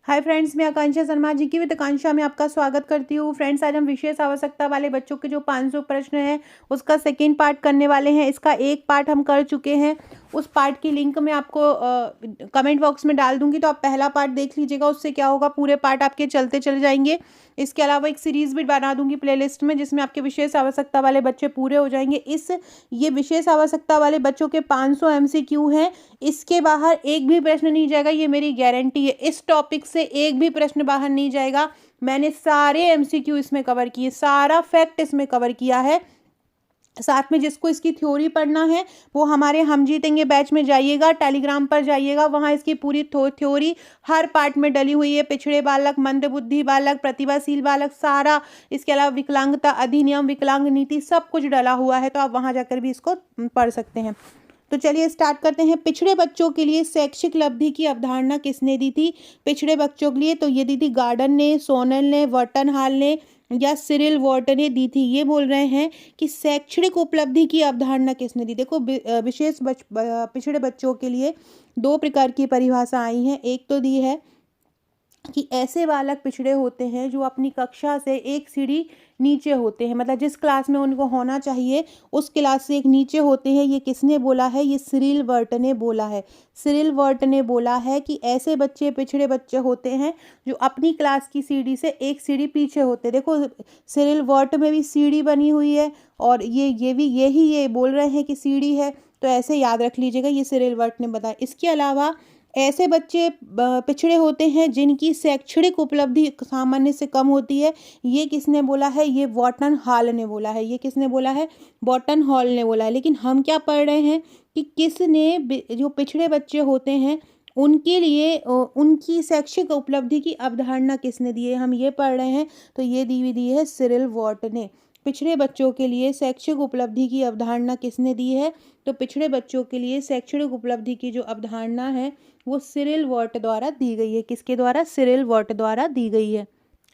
Hi friends, मैं आकांक्षा शर्मा जी की with आकांक्षा में आपका स्वागत करती हूँ। फ्रेंड्स, आज हम विशेष आवश्यकता वाले बच्चों के जो 500 प्रश्न हैं उसका सेकेंड पार्ट करने वाले हैं। इसका एक पार्ट हम कर चुके हैं। उस पार्ट की लिंक मैं आपको कमेंट बॉक्स में डाल दूंगी, तो आप पहला पार्ट देख लीजिएगा। उससे क्या होगा, पूरे पार्ट आपके चलते चले जाएंगे। इसके अलावा एक सीरीज भी बना दूंगी प्लेलिस्ट में, जिसमें आपके विशेष आवश्यकता वाले बच्चे पूरे हो जाएंगे। ये विशेष आवश्यकता वाले बच्चों के 500 MCQ हैं। इसके बाहर एक भी प्रश्न नहीं जाएगा, ये मेरी गारंटी है। इस टॉपिक से एक भी प्रश्न बाहर नहीं जाएगा। मैंने सारे MCQ इसमें कवर किए, सारा फैक्ट इसमें कवर किया है। साथ में जिसको इसकी थ्योरी पढ़ना है वो हमारे हम जीतेंगे बैच में जाइएगा, टेलीग्राम पर जाइएगा, वहाँ इसकी पूरी थ्योरी हर पार्ट में डली हुई है। पिछड़े बालक, मंदबुद्धि बालक, प्रतिभाशील बालक, सारा। इसके अलावा विकलांगता अधिनियम, विकलांग नीति, सब कुछ डला हुआ है। तो आप वहाँ जाकर भी इसको पढ़ सकते हैं। तो चलिए स्टार्ट करते हैं। पिछड़े बच्चों के लिए शैक्षिक लब्धि की अवधारणा किसने दी थी? पिछड़े बच्चों के लिए तो ये दी थी गार्डन ने, सोनल ने, वर्टन हाल ने या सिरिल वॉर्ट ने दी थी। ये बोल रहे हैं कि शैक्षणिक उपलब्धि की अवधारणा किसने दी। देखो, पिछड़े बच्चों के लिए दो प्रकार की परिभाषा आई हैं। एक तो दी है कि ऐसे बालक पिछड़े होते हैं जो अपनी कक्षा से एक सीढ़ी नीचे होते हैं, मतलब जिस क्लास में उनको होना चाहिए उस क्लास से एक नीचे होते हैं। ये किसने बोला है? ये सिरिल वर्ट ने बोला है। सिरिल वर्ट ने बोला है कि ऐसे बच्चे पिछड़े बच्चे होते हैं जो अपनी क्लास की सीढ़ी से एक सीढ़ी पीछे होते हैं। देखो, सिरिल वर्ट में भी सीढ़ी बनी हुई है और ये बोल रहे हैं कि सीढ़ी है। तो ऐसे याद रख लीजिएगा, ये सिरिल वर्ट ने बताया। इसके अलावा ऐसे बच्चे पिछड़े होते हैं जिनकी शैक्षणिक उपलब्धि सामान्य से कम होती है। ये किसने बोला है? ये वॉर्टन हॉल ने बोला है। ये किसने बोला है? वॉर्टन हॉल ने बोला है। लेकिन हम क्या पढ़ रहे हैं कि किसने, जो पिछड़े बच्चे होते हैं उनके लिए उनकी शैक्षिक उपलब्धि की अवधारणा किसने दी है, हम ये पढ़ रहे हैं। तो ये दी है सिरिल वॉर्ट ने। पिछड़े बच्चों के लिए शैक्षिक उपलब्धि की अवधारणा किसने दी है? तो पिछड़े बच्चों के लिए शैक्षणिक उपलब्धि की जो अवधारणा है वो सिरिल वॉर्ट द्वारा दी गई है। किसके द्वारा? सिरिल वॉर्ट द्वारा दी गई है।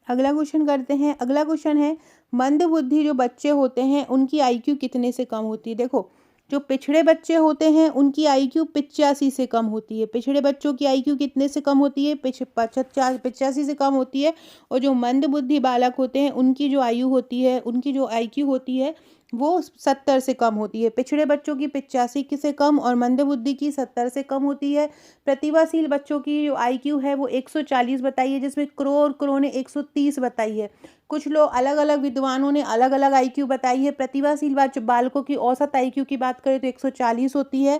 अगला क्वेश्चन करते हैं। अगला क्वेश्चन है, मंदबुद्धि जो बच्चे होते हैं उनकी IQ कितने से कम होती है? देखो, जो पिछड़े बच्चे होते हैं उनकी IQ 85 से कम होती है। पिछड़े बच्चों की IQ कितने से कम होती है? 85 से कम होती है। और जो मंदबुद्धि बालक होते हैं उनकी जो आयु होती है, उनकी जो IQ होती है वो 70 से कम होती है। पिछड़े बच्चों की 85 से कम और मंदबुद्धि की 70 से कम होती है। प्रतिभाशील बच्चों की जो IQ है वो 140 बताई है, जिसमें क्रो ने 130 बताई है। कुछ लोग अलग अलग विद्वानों ने अलग अलग IQ बताई है। प्रतिभाशील बालकों की औसत IQ की बात करें तो 140 होती है।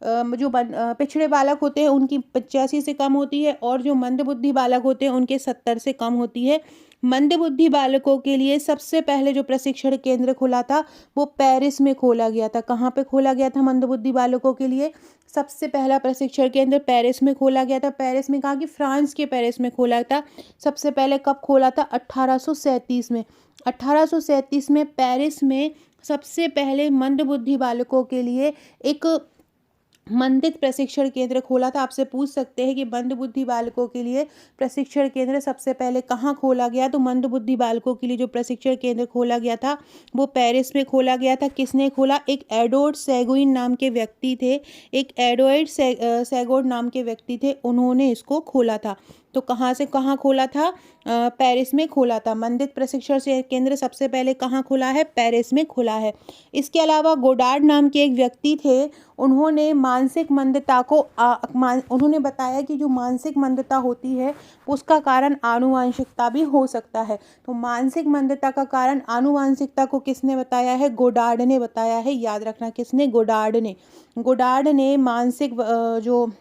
पिछड़े बालक होते हैं उनकी 85 से कम होती है और जो मंदबुद्धि बालक होते हैं उनके 70 से कम होती है। मंदबुद्धि बालकों के लिए सबसे पहले जो प्रशिक्षण केंद्र खुला था वो पेरिस में खोला गया था। कहाँ पे खोला गया था मंदबुद्धि बालकों के लिए? सबसे पहला प्रशिक्षण केंद्र पेरिस में खोला गया था। पेरिस में, कहा कि फ्रांस के पेरिस में खोला था। सबसे पहले कब खोला था? 1837 में। 1837 में पेरिस में सबसे पहले मंदबुद्धि बालकों के लिए एक मंदित प्रशिक्षण केंद्र खोला था। आपसे पूछ सकते हैं कि मंदबुद्धि बालकों के लिए प्रशिक्षण केंद्र सबसे पहले कहाँ खोला गया? तो मंदबुद्धि बालकों के लिए जो प्रशिक्षण केंद्र खोला गया था वो पेरिस में खोला गया था। किसने खोला? एक एडवर्ड सैगुइन नाम के व्यक्ति थे। एक एडवर्ड सैगोड नाम के व्यक्ति थे, उन्होंने इसको खोला था। तो कहाँ से कहाँ खोला था? पेरिस में खोला था। मंदित प्रशिक्षण से केंद्र सबसे पहले कहाँ खुला है? पेरिस में खुला है। इसके अलावा गोडार्ड नाम के एक व्यक्ति थे, उन्होंने मानसिक मंदता को उन्होंने बताया कि जो मानसिक मंदता होती है उसका कारण आनुवंशिकता भी हो सकता है। तो मानसिक मंदता का कारण आनुवंशिकता को किसने बताया है? गोडार्ड ने बताया है। याद रखना, किसने? गोडार्ड ने। गोडार्ड ने मानसिक जो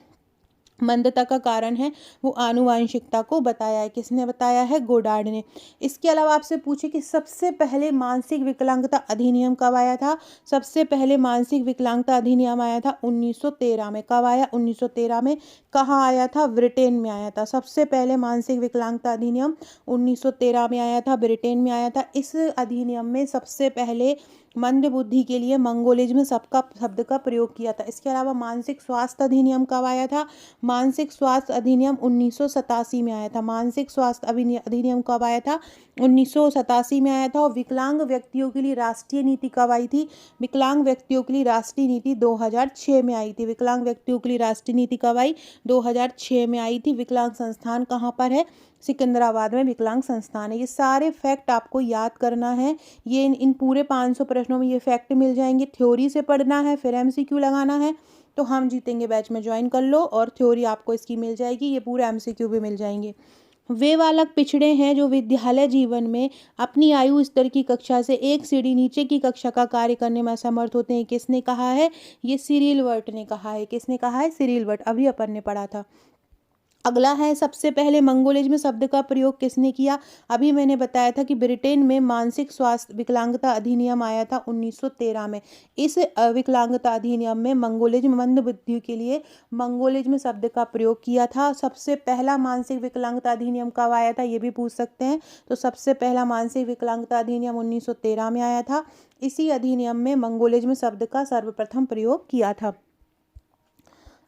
मंदता का कारण है वो आनुवंशिकता को बताया है। किसने बताया है? गोडार्ड ने। इसके अलावा आपसे पूछे कि सबसे पहले मानसिक विकलांगता अधिनियम कब आया था? सबसे पहले मानसिक विकलांगता अधिनियम आया था 1913 में। कब आया? 1913 में। कहाँ आया था? ब्रिटेन में आया था। सबसे पहले मानसिक विकलांगता अधिनियम 1913 में आया था, ब्रिटेन में आया था। इस अधिनियम में सबसे पहले मंद बुद्धि के लिए मंगोलिज्म सबका शब्द का प्रयोग किया था। इसके अलावा मानसिक स्वास्थ्य अधिनियम कब आया था? मानसिक स्वास्थ्य अधिनियम 1987 में आया था। मानसिक स्वास्थ्य अधिनियम कब आया था? 1987 में आया था। और विकलांग व्यक्तियों के लिए राष्ट्रीय नीति कब आई थी? विकलांग व्यक्तियों के लिए राष्ट्रीय नीति 2006 में आई थी। विकलांग व्यक्तियों के लिए राष्ट्रीय नीति कब आई? 2006 में आई थी। विकलांग संस्थान कहाँ पर है? सिकंदराबाद में विकलांग संस्थान है। ये सारे फैक्ट आपको याद करना है। ये इन पूरे 500 प्रश्नों में ये फैक्ट मिल जाएंगे। थ्योरी से पढ़ना है, फिर एमसीक्यू लगाना है। तो हम जीतेंगे बैच में ज्वाइन कर लो और थ्योरी आपको इसकी मिल जाएगी। ये पूरे एमसीक्यू भी मिल जाएंगे। वे बालक पिछड़े हैं जो विद्यालय जीवन में अपनी आयु स्तर की कक्षा से एक सीढ़ी नीचे की कक्षा का कार्य करने में असमर्थ होते हैं। किसने कहा है? ये सिरिल वर्ट ने कहा है। किसने कहा है? सिरिल वर्ट। अभी अपन ने पढ़ा था। अगला है, सबसे पहले मंगोलिज्म शब्द का प्रयोग किसने किया? अभी मैंने बताया था कि ब्रिटेन में मानसिक स्वास्थ्य विकलांगता अधिनियम आया था 1913 में। इस विकलांगता अधिनियम में मंगोलिज्म मंद बुद्धि के लिए मंगोलिज्म शब्द का प्रयोग किया था। सबसे पहला मानसिक विकलांगता अधिनियम कब आया था? ये भी पूछ सकते हैं। तो सबसे पहला मानसिक विकलांगता अधिनियम 1913 में आया था। इसी अधिनियम में मंगोलिज्म शब्द का सर्वप्रथम प्रयोग किया था।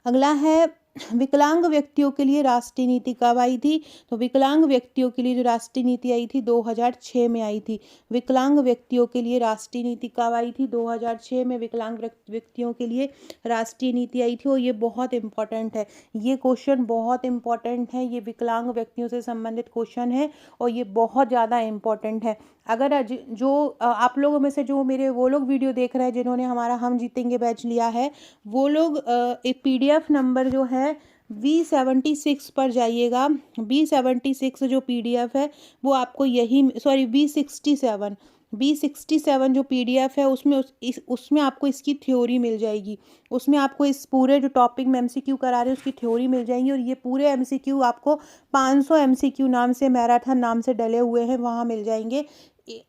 अगला है, विकलांग व्यक्तियों के लिए राष्ट्रीय नीति कब आई थी? तो विकलांग व्यक्तियों के लिए जो राष्ट्रीय नीति आई थी 2006 में आई थी। विकलांग व्यक्तियों के लिए राष्ट्रीय नीति कब आई थी? 2006 में विकलांग व्यक्तियों के लिए राष्ट्रीय नीति आई थी। और ये बहुत इंपॉर्टेंट है। ये क्वेश्चन बहुत इंपॉर्टेंट है। ये विकलांग व्यक्तियों से संबंधित क्वेश्चन है और ये बहुत ज़्यादा इंपॉर्टेंट है। अगर जो आप लोगों में से जो मेरे वो लोग वीडियो देख रहे हैं जिन्होंने हमारा हम जीतेंगे बैच लिया है, वो लोग एक पीडीएफ नंबर जो है V76 पर जाइएगा। V76 जो पीडीएफ है वो आपको यही, सॉरी V67 जो पीडीएफ है उसमें आपको इसकी थ्योरी मिल जाएगी। उसमें आपको इस पूरे जो टॉपिक में एमसीक्यू करा रहे हैं उसकी थ्योरी मिल जाएंगी। और ये पूरे एमसीक्यू आपको 500 एमसीक्यू नाम से, मैराथन नाम से डले हुए हैं, वहाँ मिल जाएंगे।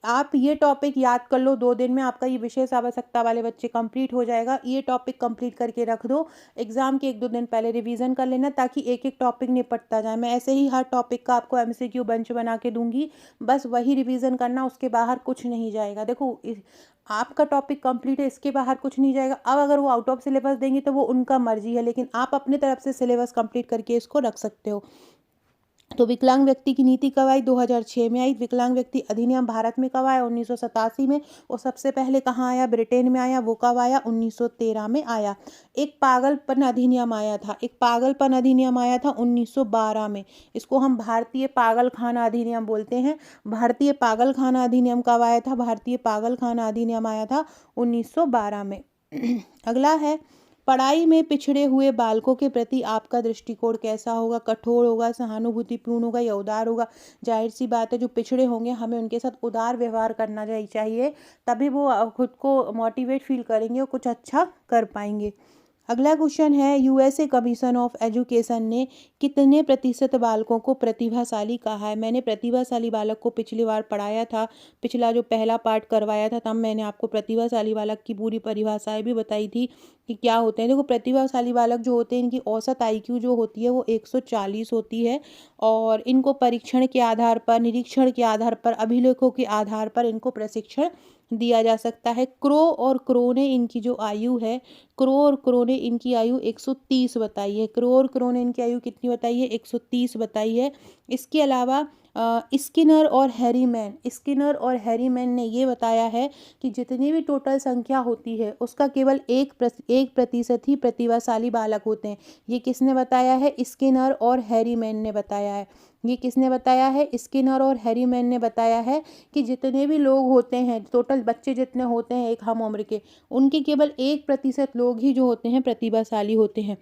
आप ये टॉपिक याद कर लो, 2 दिन में आपका ये विशेष आवश्यकता वाले बच्चे कंप्लीट हो जाएगा। ये टॉपिक कंप्लीट करके रख दो। एग्जाम के 1-2 दिन पहले रिवीजन कर लेना ताकि एक एक टॉपिक निपटता जाए। मैं ऐसे ही हर टॉपिक का आपको एमसीक्यू बंच बना के दूंगी, बस वही रिवीजन करना, उसके बाहर कुछ नहीं जाएगा। देखो आपका टॉपिक कंप्लीट है, इसके बाहर कुछ नहीं जाएगा। अब अगर वो आउट ऑफ सिलेबस देंगे तो वो उनका मर्जी है, लेकिन आप अपने तरफ से सिलेबस कंप्लीट करके इसको रख सकते हो। तो विकलांग व्यक्ति की नीति कब आई? 2006 में आई। विकलांग व्यक्ति अधिनियम भारत में कब आया? 1987 में। और सबसे पहले कहाँ आया? ब्रिटेन में आया। वो कब आया? 1913 में आया। एक पागलपन अधिनियम आया था। एक पागलपन अधिनियम आया था 1912 में। इसको हम भारतीय पागलखाना अधिनियम बोलते हैं। भारतीय पागलखाना अधिनियम कब आया था? भारतीय पागलखाना अधिनियम आया था 1912 में। अगला है, पढ़ाई में पिछड़े हुए बालकों के प्रति आपका दृष्टिकोण कैसा होगा? कठोर होगा, सहानुभूतिपूर्ण होगा या उदार होगा? जाहिर सी बात है, जो पिछड़े होंगे हमें उनके साथ उदार व्यवहार करना चाहिए, तभी वो खुद को मोटिवेट फील करेंगे और कुछ अच्छा कर पाएंगे। अगला क्वेश्चन है, यूएसए कमीशन ऑफ एजुकेशन ने कितने प्रतिशत बालकों को प्रतिभाशाली कहा है? मैंने प्रतिभाशाली बालक को पिछली बार पढ़ाया था, पिछला जो पहला पार्ट करवाया था, तब मैंने आपको प्रतिभाशाली बालक की पूरी परिभाषाएं भी बताई थी कि क्या होते हैं। देखो, प्रतिभाशाली बालक जो होते हैं इनकी औसत आईक्यू जो होती है वो 140 होती है। और इनको परीक्षण के आधार पर, निरीक्षण के आधार पर, अभिलेखों के आधार पर इनको प्रशिक्षण दिया जा सकता है। क्रो ने इनकी जो आयु है, क्रो ने इनकी आयु 130 बताई है। क्रो ने इनकी आयु कितनी बताई है? 130 बताई है। इसके अलावा स्किनर और हैरीमैन ने ये बताया है कि जितनी भी टोटल संख्या होती है उसका केवल 1% ही प्रतिभाशाली बालक होते हैं। ये किसने बताया है? स्किनर और हैरीमैन ने बताया है। ये किसने बताया है? स्किनर और हैरीमैन ने बताया है कि जितने भी लोग होते हैं, टोटल बच्चे जितने होते हैं एक हम उम्र के, उनके केवल 1% लोग ही जो होते हैं प्रतिभाशाली होते हैं।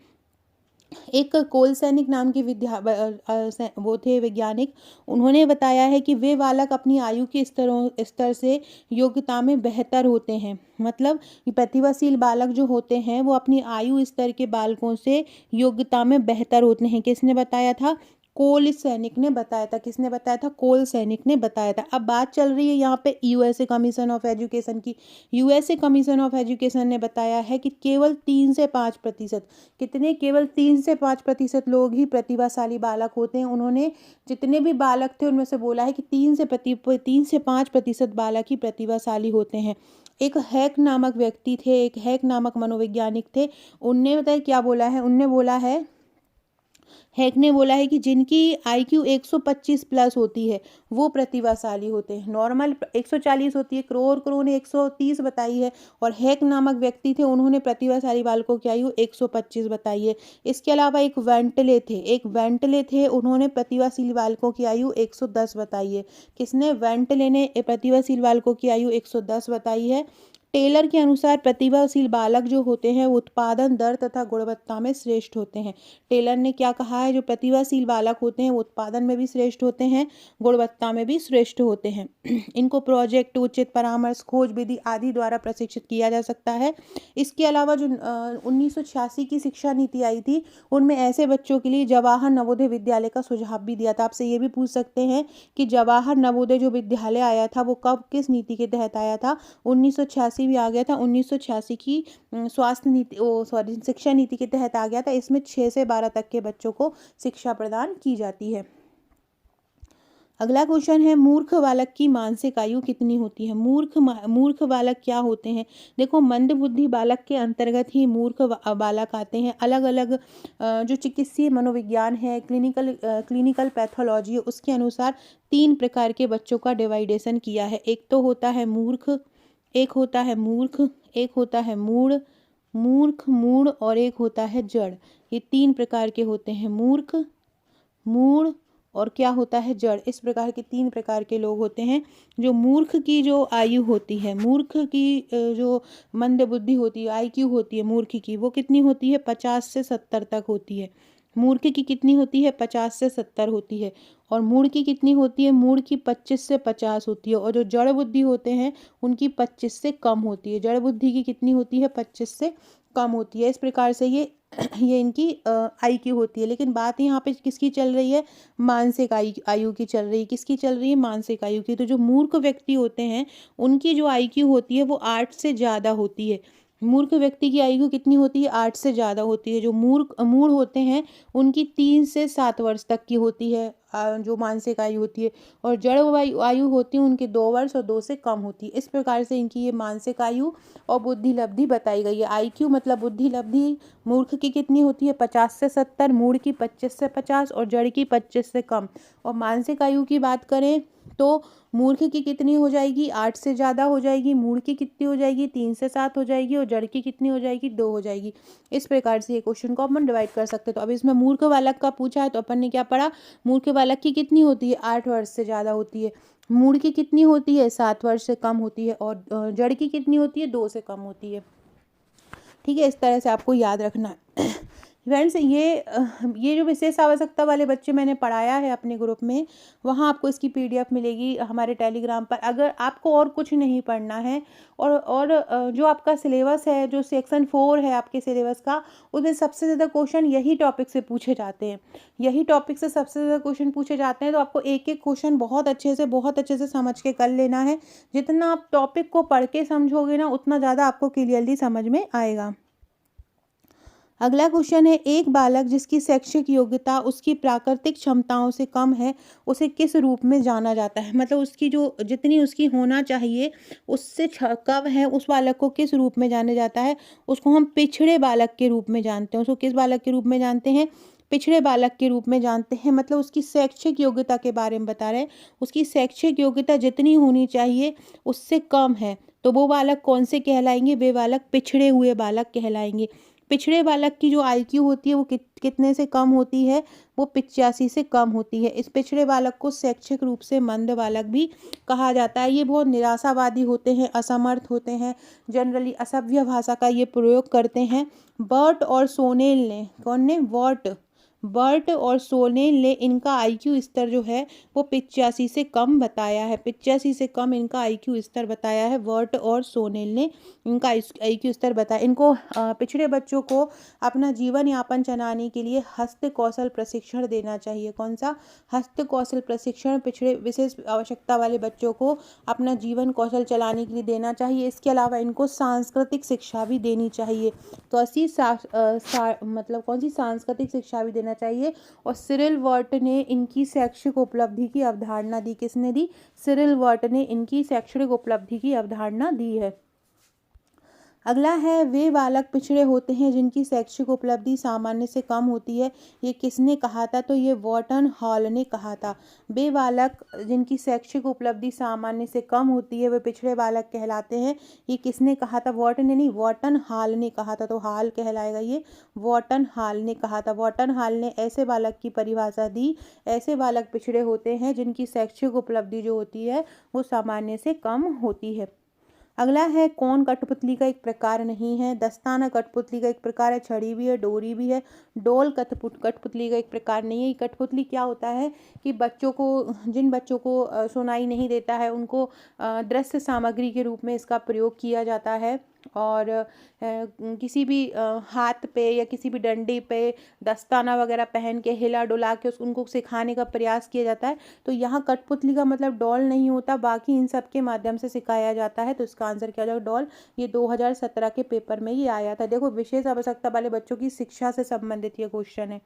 एक कोलसैनिक नाम के वो थे वैज्ञानिक, उन्होंने बताया है कि वे बालक अपनी आयु के स्तर से योग्यता में बेहतर होते हैं। मतलब प्रतिभाशील बालक जो होते हैं वो अपनी आयु स्तर के बालकों से योग्यता में बेहतर होते हैं। किसने बताया था? कोल सैनिक ने बताया था। किसने बताया था? कोल सैनिक ने बताया था। अब बात चल रही है यहाँ पे यूएसए कमीशन ऑफ एजुकेशन की। यूएसए कमीशन ऑफ एजुकेशन ने बताया है कि केवल 3 से 5%, कितने? केवल 3 से 5% लोग ही प्रतिभाशाली बालक होते हैं। उन्होंने जितने भी बालक थे उनमें से बोला है कि 3 से 5% बालक ही प्रतिभाशाली होते हैं। एक हैक नामक व्यक्ति थे, एक हैक नामक मनोवैज्ञानिक थे, उनने बताया क्या बोला है? उनने बोला है, हैक ने बोला है कि जिनकी आईक्यू 125 प्लस होती है वो प्रतिभाशाली होते हैं। नॉर्मल 140 होती है, क्रोर ने 130 बताई है, और हैक नामक व्यक्ति थे, उन्होंने प्रतिभाशाली बालकों की आयु 125 बताई है। इसके अलावा एक वेंटले थे, उन्होंने प्रतिभाशाली बालकों की आयु 110 बताई है। किसने? वेंटले ने प्रतिभाशाली बालकों की आयु 110 बताई है। टेलर के अनुसार प्रतिभाशील बालक जो होते हैं वो उत्पादन दर तथा गुणवत्ता में श्रेष्ठ होते हैं। टेलर ने क्या कहा है? जो प्रतिभाशील बालक होते हैं वो उत्पादन में भी श्रेष्ठ होते हैं, गुणवत्ता में भी श्रेष्ठ होते हैं। इनको प्रोजेक्ट, उचित परामर्श, खोज विधि आदि द्वारा प्रशिक्षित किया जा सकता है। इसके अलावा जो 1986 की शिक्षा नीति आई थी, उनमें ऐसे बच्चों के लिए जवाहर नवोदय विद्यालय का सुझाव भी दिया था। आपसे ये भी पूछ सकते हैं कि जवाहर नवोदय जो विद्यालय आया था वो कब, किस नीति के तहत आया था? 1986 भी आ गया था। 1986 की स्वास्थ्य नीति, शिक्षा नीति के तहत आ गया था। इसमें 6 से 12 तक के बच्चों को शिक्षा प्रदान की जाती है। अगला क्वेश्चन है, मूर्ख बालक की मानसिक आयु कितनी होती है? मूर्ख बालक क्या होते हैं? देखो, मंद बुद्धि बालक के अंतर्गत ही मूर्ख बालक आते हैं। अलग अलग जो चिकित्सीय मनोविज्ञान है, क्लिनिकल पैथोलॉजी है, उसके अनुसार 3 प्रकार के बच्चों का डिवाइडेशन किया है। एक तो होता है मूर्ख, एक होता है मूर्ख, एक होता है मूढ़ और एक होता है जड़। ये 3 प्रकार के होते हैं, मूर्ख, मूढ़ और क्या होता है? जड़। इस प्रकार के 3 प्रकार के लोग होते हैं। जो मूर्ख की जो आयु होती है, मूर्ख की जो मंद बुद्धि होती है, आईक्यू होती है मूर्ख की, वो कितनी होती है? 50 से 70 तक होती है। मूर्ख की कितनी होती है? 50 से 70 होती है। और मूढ़ की कितनी होती है? मूढ़ की 25 से 50 होती है। और जो जड़ बुद्धि होते हैं उनकी 25 से कम होती है। जड़ बुद्धि की कितनी होती है? 25 से कम होती है। इस प्रकार से ये इनकी आयु होती है। लेकिन बात यहाँ पे किसकी चल रही है? मानसिक आयु की चल रही है। किसकी चल रही है? मानसिक आयु की। तो जो मूर्ख व्यक्ति होते हैं उनकी जो आयु होती है वो 8 से ज़्यादा होती है। मूर्ख व्यक्ति की आयु कितनी होती है? 8 से ज़्यादा होती है। जो मूढ़ होते हैं उनकी 3 से 7 वर्ष तक की होती है जो मानसिक आयु होती है। और जड़ आयु होती है उनकी 2 वर्ष और 2 से कम होती है। इस प्रकार से इनकी ये मानसिक आयु और बुद्धि लब्धि बताई गई है। आईक्यू मतलब बुद्धि लब्धि मूर्ख की कितनी होती है? 50 से 70, मूढ़ की 25 से 50 और जड़ की 25 से कम। और मानसिक आयु की बात करें तो मूर्ख की कितनी हो जाएगी? 8 से ज़्यादा हो जाएगी। मूढ़ की कितनी हो जाएगी? 3 से 7 हो जाएगी। और जड़ की कितनी हो जाएगी? 2 हो जाएगी। इस प्रकार से ये क्वेश्चन को अपन डिवाइड कर सकते हैं। तो अब इसमें मूर्ख बालक का पूछा है तो अपन ने क्या पढ़ा? मूर्ख बालक की कितनी होती है? 8 वर्ष से ज़्यादा होती है। मूढ़ की कितनी होती है? 7 वर्ष से कम होती है। और जड़ की कितनी होती है? 2 से कम होती है। ठीक है, इस तरह से आपको याद रखना है। फ्रेंड्स, ये जो विशेष आवश्यकता वाले बच्चे मैंने पढ़ाया है अपने ग्रुप में, वहाँ आपको इसकी PDF मिलेगी हमारे टेलीग्राम पर। अगर आपको और कुछ नहीं पढ़ना है और जो आपका सिलेबस है, जो सेक्शन 4 है आपके सिलेबस का, उसमें सबसे ज़्यादा क्वेश्चन यही टॉपिक से पूछे जाते हैं। यही टॉपिक से सबसे ज़्यादा क्वेश्चन पूछे जाते हैं। तो आपको एक एक क्वेश्चन बहुत अच्छे से समझ के कर लेना है। जितना आप टॉपिक को पढ़ के समझोगे ना, उतना ज़्यादा आपको क्लियरली समझ में आएगा। अगला क्वेश्चन है, एक बालक जिसकी शैक्षिक योग्यता उसकी प्राकृतिक क्षमताओं से कम है उसे किस रूप में जाना जाता है? मतलब उसकी जो जितनी उसकी होना चाहिए उससे कम है, उस बालक को किस रूप में जाना जाता है? उसको हम पिछड़े बालक के रूप में जानते हैं। उसको किस बालक के रूप में जानते हैं? पिछड़े बालक के रूप में जानते हैं। मतलब उसकी शैक्षिक योग्यता के बारे में बता रहे हैं। उसकी शैक्षिक योग्यता जितनी होनी चाहिए उससे कम है तो वो बालक कौन से कहलाएंगे? वे बालक पिछड़े हुए बालक कहलाएंगे। पिछड़े बालक की जो आईक्यू होती है वो कितने से कम होती है? वो 85 से कम होती है। इस पिछड़े बालक को शैक्षिक रूप से मंद बालक भी कहा जाता है। ये बहुत निराशावादी होते हैं, असमर्थ होते हैं, जनरली असभ्य भाषा का ये प्रयोग करते हैं। बर्ट और सोनेल ने, कौन ने? बर्ट और सोनेल ने इनका आईक्यू स्तर जो है वो 85 से कम बताया है। 85 से कम इनका आईक्यू स्तर बताया है। बर्ट और सोनेल ने इनका आईक्यू स्तर बताया। इनको पिछड़े बच्चों को अपना जीवन यापन चलाने के लिए हस्त कौशल प्रशिक्षण देना चाहिए। कौन सा? हस्त कौशल प्रशिक्षण पिछड़े विशेष आवश्यकता वाले बच्चों को अपना जीवन कौशल चलाने के लिए देना चाहिए। इसके अलावा इनको सांस्कृतिक शिक्षा भी देनी चाहिए। तो मतलब कौन सी? सांस्कृतिक शिक्षा भी देना चाहिए। और सिरिल वर्ट ने इनकी शैक्षिक उपलब्धि की अवधारणा दी। किसने दी? सिरिल वर्ट ने इनकी शैक्षणिक उपलब्धि की अवधारणा दी है। अगला है, वे बालक पिछड़े होते हैं जिनकी शैक्षिक उपलब्धि सामान्य से कम होती है। ये किसने कहा था? तो ये वॉर्टन हॉल ने कहा था। वे बालक जिनकी शैक्षिक उपलब्धि सामान्य से कम होती है वे पिछड़े बालक कहलाते हैं। ये किसने कहा था? वॉर्टन ने नहीं, वॉर्टन हॉल ने कहा था। तो हॉल कहलाएगा ये। वॉर्टन हॉल ने कहा था। वॉर्टन हॉल ने ऐसे बालक की परिभाषा दी। ऐसे बालक पिछड़े होते हैं जिनकी शैक्षिक उपलब्धि जो होती है वो सामान्य से कम होती है। अगला है, कौन कठपुतली का एक प्रकार नहीं है? दस्ताना कठपुतली का एक प्रकार है। छड़ी भी है, डोरी भी है। डोल कठपुतली का एक प्रकार नहीं है। कठपुतली क्या होता है कि बच्चों को, जिन बच्चों को सुनाई नहीं देता है उनको दृश्य सामग्री के रूप में इसका प्रयोग किया जाता है। और किसी भी हाथ पे या किसी भी डंडे पे दस्ताना वगैरह पहन के हिला डुला के उनको सिखाने का प्रयास किया जाता है। तो यहाँ कठपुतली का मतलब डॉल नहीं होता, बाकी इन सब के माध्यम से सिखाया जाता है। तो इसका आंसर क्या हो जाएगा? डॉल। ये 2017 के पेपर में ये आया था। देखो, विशेष आवश्यकता वाले बच्चों की शिक्षा से संबंधित ये क्वेश्चन है।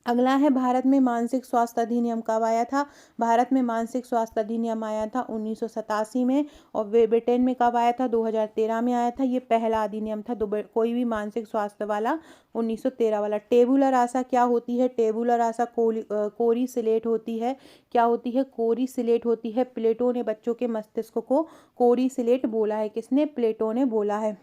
अगला है, भारत में मानसिक स्वास्थ्य अधिनियम कब आया था? भारत में मानसिक स्वास्थ्य अधिनियम आया था 1987 में। और ब्रिटेन में कब आया था? 2013 में आया था। ये पहला अधिनियम था कोई भी मानसिक स्वास्थ्य वाला 1913 वाला। टेबुलर आशा क्या होती है? टेबुलर आशा कोरी स्लेट होती है। क्या होती है? कोरी स्लेट होती है। प्लेटो ने बच्चों के मस्तिष्क को कोरी स्लेट बोला है। किसने? प्लेटो ने बोला है।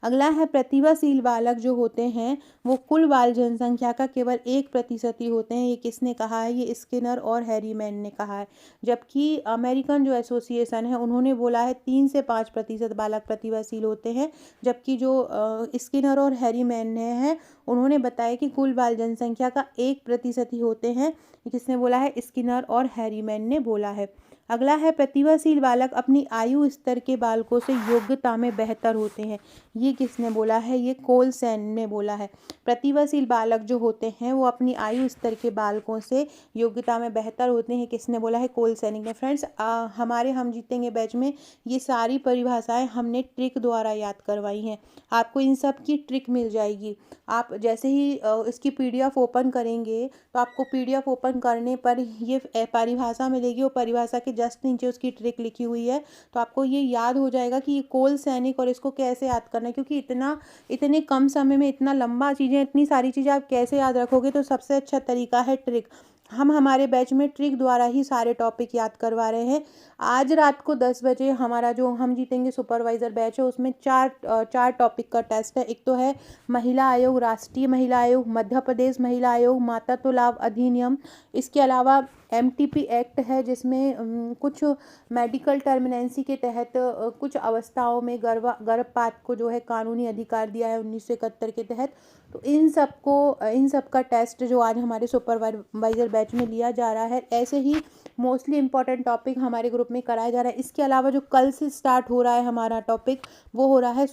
अगला है, प्रतिभाशील बालक जो होते हैं वो कुल बाल जनसंख्या का केवल 1% ही होते हैं। ये किसने कहा है? ये स्किनर और हैरीमैन ने कहा है। जबकि अमेरिकन जो एसोसिएशन है उन्होंने बोला है 3 से 5% बालक प्रतिभाशील होते हैं। जबकि जो स्किनर और हैरीमैन ने है उन्होंने बताया कि कुल बाल जनसंख्या का 1% ही होते हैं। किसने बोला है? स्किनर और हैरीमैन ने बोला है। अगला है, प्रतिभाशील बालक अपनी आयु स्तर के बालकों से योग्यता में बेहतर होते हैं। ये किसने बोला है? ये कोलसैन ने बोला है। प्रतिभाशील बालक जो होते हैं वो अपनी आयु स्तर के बालकों से योग्यता में बेहतर होते हैं। किसने बोला है? कोलसैनिक ने। फ्रेंड्स, हमारे हम जीतेंगे बैच में ये सारी परिभाषाएं हमने ट्रिक द्वारा याद करवाई हैं। आपको इन सब की ट्रिक मिल जाएगी। आप जैसे ही इसकी PDF ओपन करेंगे तो आपको PDF ओपन करने पर ये परिभाषा मिलेगी और परिभाषा के जस्ट नीचे उसकी ट्रिक लिखी हुई है। तो आपको ये याद हो जाएगा कि ये कोलसैनिक और इसको कैसे याद करना है। क्योंकि इतने कम समय में इतना लंबा चीज़ें, इतनी सारी चीज़ें आप कैसे याद रखोगे? तो सबसे अच्छा तरीका है ट्रिक। हम हमारे बैच में ट्रिक द्वारा ही सारे टॉपिक याद करवा रहे हैं। आज रात को 10 बजे हमारा जो हम जीतेंगे सुपरवाइज़र बैच है उसमें चार टॉपिक का टेस्ट है। एक तो है महिला आयोग, राष्ट्रीय महिला आयोग, मध्य प्रदेश महिला आयोग, मातृत्व लाभ अधिनियम। इसके अलावा MTP एक्ट है जिसमें कुछ मेडिकल टर्मिनेंसी के तहत कुछ अवस्थाओं में गर्भपात को जो है कानूनी अधिकार दिया है 1971 के तहत। तो इन सब का टेस्ट जो आज हमारे सुपरवाइज़र बैच में लिया जा रहा है। ऐसे ही मोस्टली इंपॉर्टेंट टॉपिक हमारे ग्रुप में कराया जा रहा है। इसके अलावा जो कल से स्टार्ट हो रहा है हमारा टॉपिक वो हो रहा है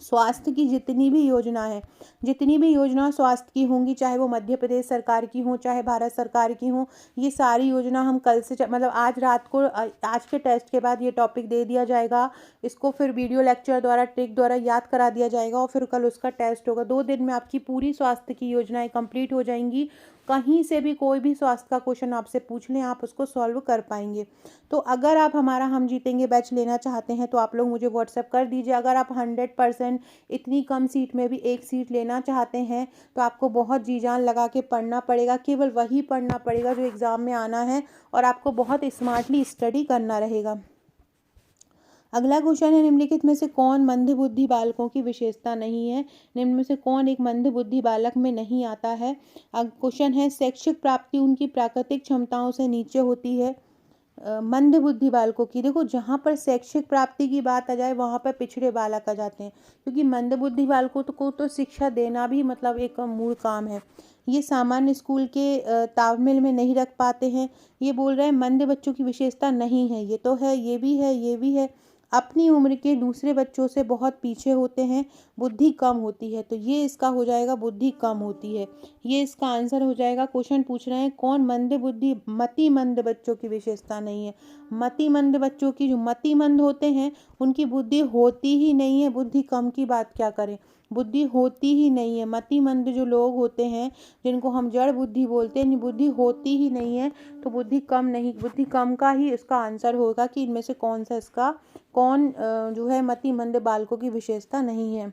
स्वास्थ्य की जितनी भी योजना स्वास्थ्य की होंगी, चाहे वो मध्य प्रदेश सरकार की हो चाहे भारत सरकार की हो, ये सारी योजना हम कल से मतलब आज रात को आज के टेस्ट के बाद ये टॉपिक दे दिया जाएगा। इसको फिर वीडियो लेक्चर द्वारा ट्रिक द्वारा याद करा दिया जाएगा और फिर कल उसका टेस्ट होगा। 2 दिन में आपकी पूरी स्वास्थ्य की योजनाएं कंप्लीट हो जाएंगी। कहीं से भी कोई भी स्वास्थ्य का क्वेश्चन आपसे पूछ लें आप उसको सॉल्व कर पाएंगे। तो अगर आप हमारा हम जीतेंगे बैच लेना चाहते हैं तो आप लोग मुझे व्हाट्सएप कर दीजिए। अगर आप 100% इतनी कम सीट में भी एक सीट लेना चाहते हैं तो आपको बहुत जी जान लगा के पढ़ना पड़ेगा। केवल वही पढ़ना पड़ेगा जो एग्ज़ाम में आना है और आपको बहुत स्मार्टली स्टडी करना रहेगा। अगला क्वेश्चन है, निम्नलिखित में से कौन मंदबुद्धि बालकों की विशेषता नहीं है? निम्न में से कौन एक मंदबुद्धि बालक में नहीं आता है? क्वेश्चन है, शैक्षिक प्राप्ति उनकी प्राकृतिक क्षमताओं से नीचे होती है। मंद बुद्धि बालकों की, देखो जहाँ पर शैक्षिक प्राप्ति की बात आ जाए वहाँ पर पिछड़े बालक आ जाते हैं, क्योंकि मंद बुद्धि बालकों को तो शिक्षा देना भी मतलब एक मूल काम है। ये सामान्य स्कूल के तालमेल में नहीं रख पाते हैं। ये बोल रहे हैं मंद बच्चों की विशेषता नहीं है, ये तो है, ये भी है, ये भी है। अपनी उम्र के दूसरे बच्चों से बहुत पीछे होते हैं, बुद्धि कम होती है, तो ये इसका हो जाएगा बुद्धि कम होती है। ये इसका आंसर हो जाएगा। क्वेश्चन पूछ रहे हैं कौन मंद बुद्धि मतिमंद बच्चों की विशेषता नहीं है। मतिमंद बच्चों की, जो मतिमंद होते हैं उनकी बुद्धि होती ही नहीं है, बुद्धि कम की बात क्या करें, बुद्धि होती ही नहीं है। मतिमंद जो लोग होते हैं जिनको हम जड़ बुद्धि बोलते हैं, बुद्धि होती ही नहीं है, तो बुद्धि कम नहीं, बुद्धि कम का ही इसका आंसर होगा कि इनमें से कौन सा इसका कौन जो है मतिमंद बालकों की विशेषता नहीं है।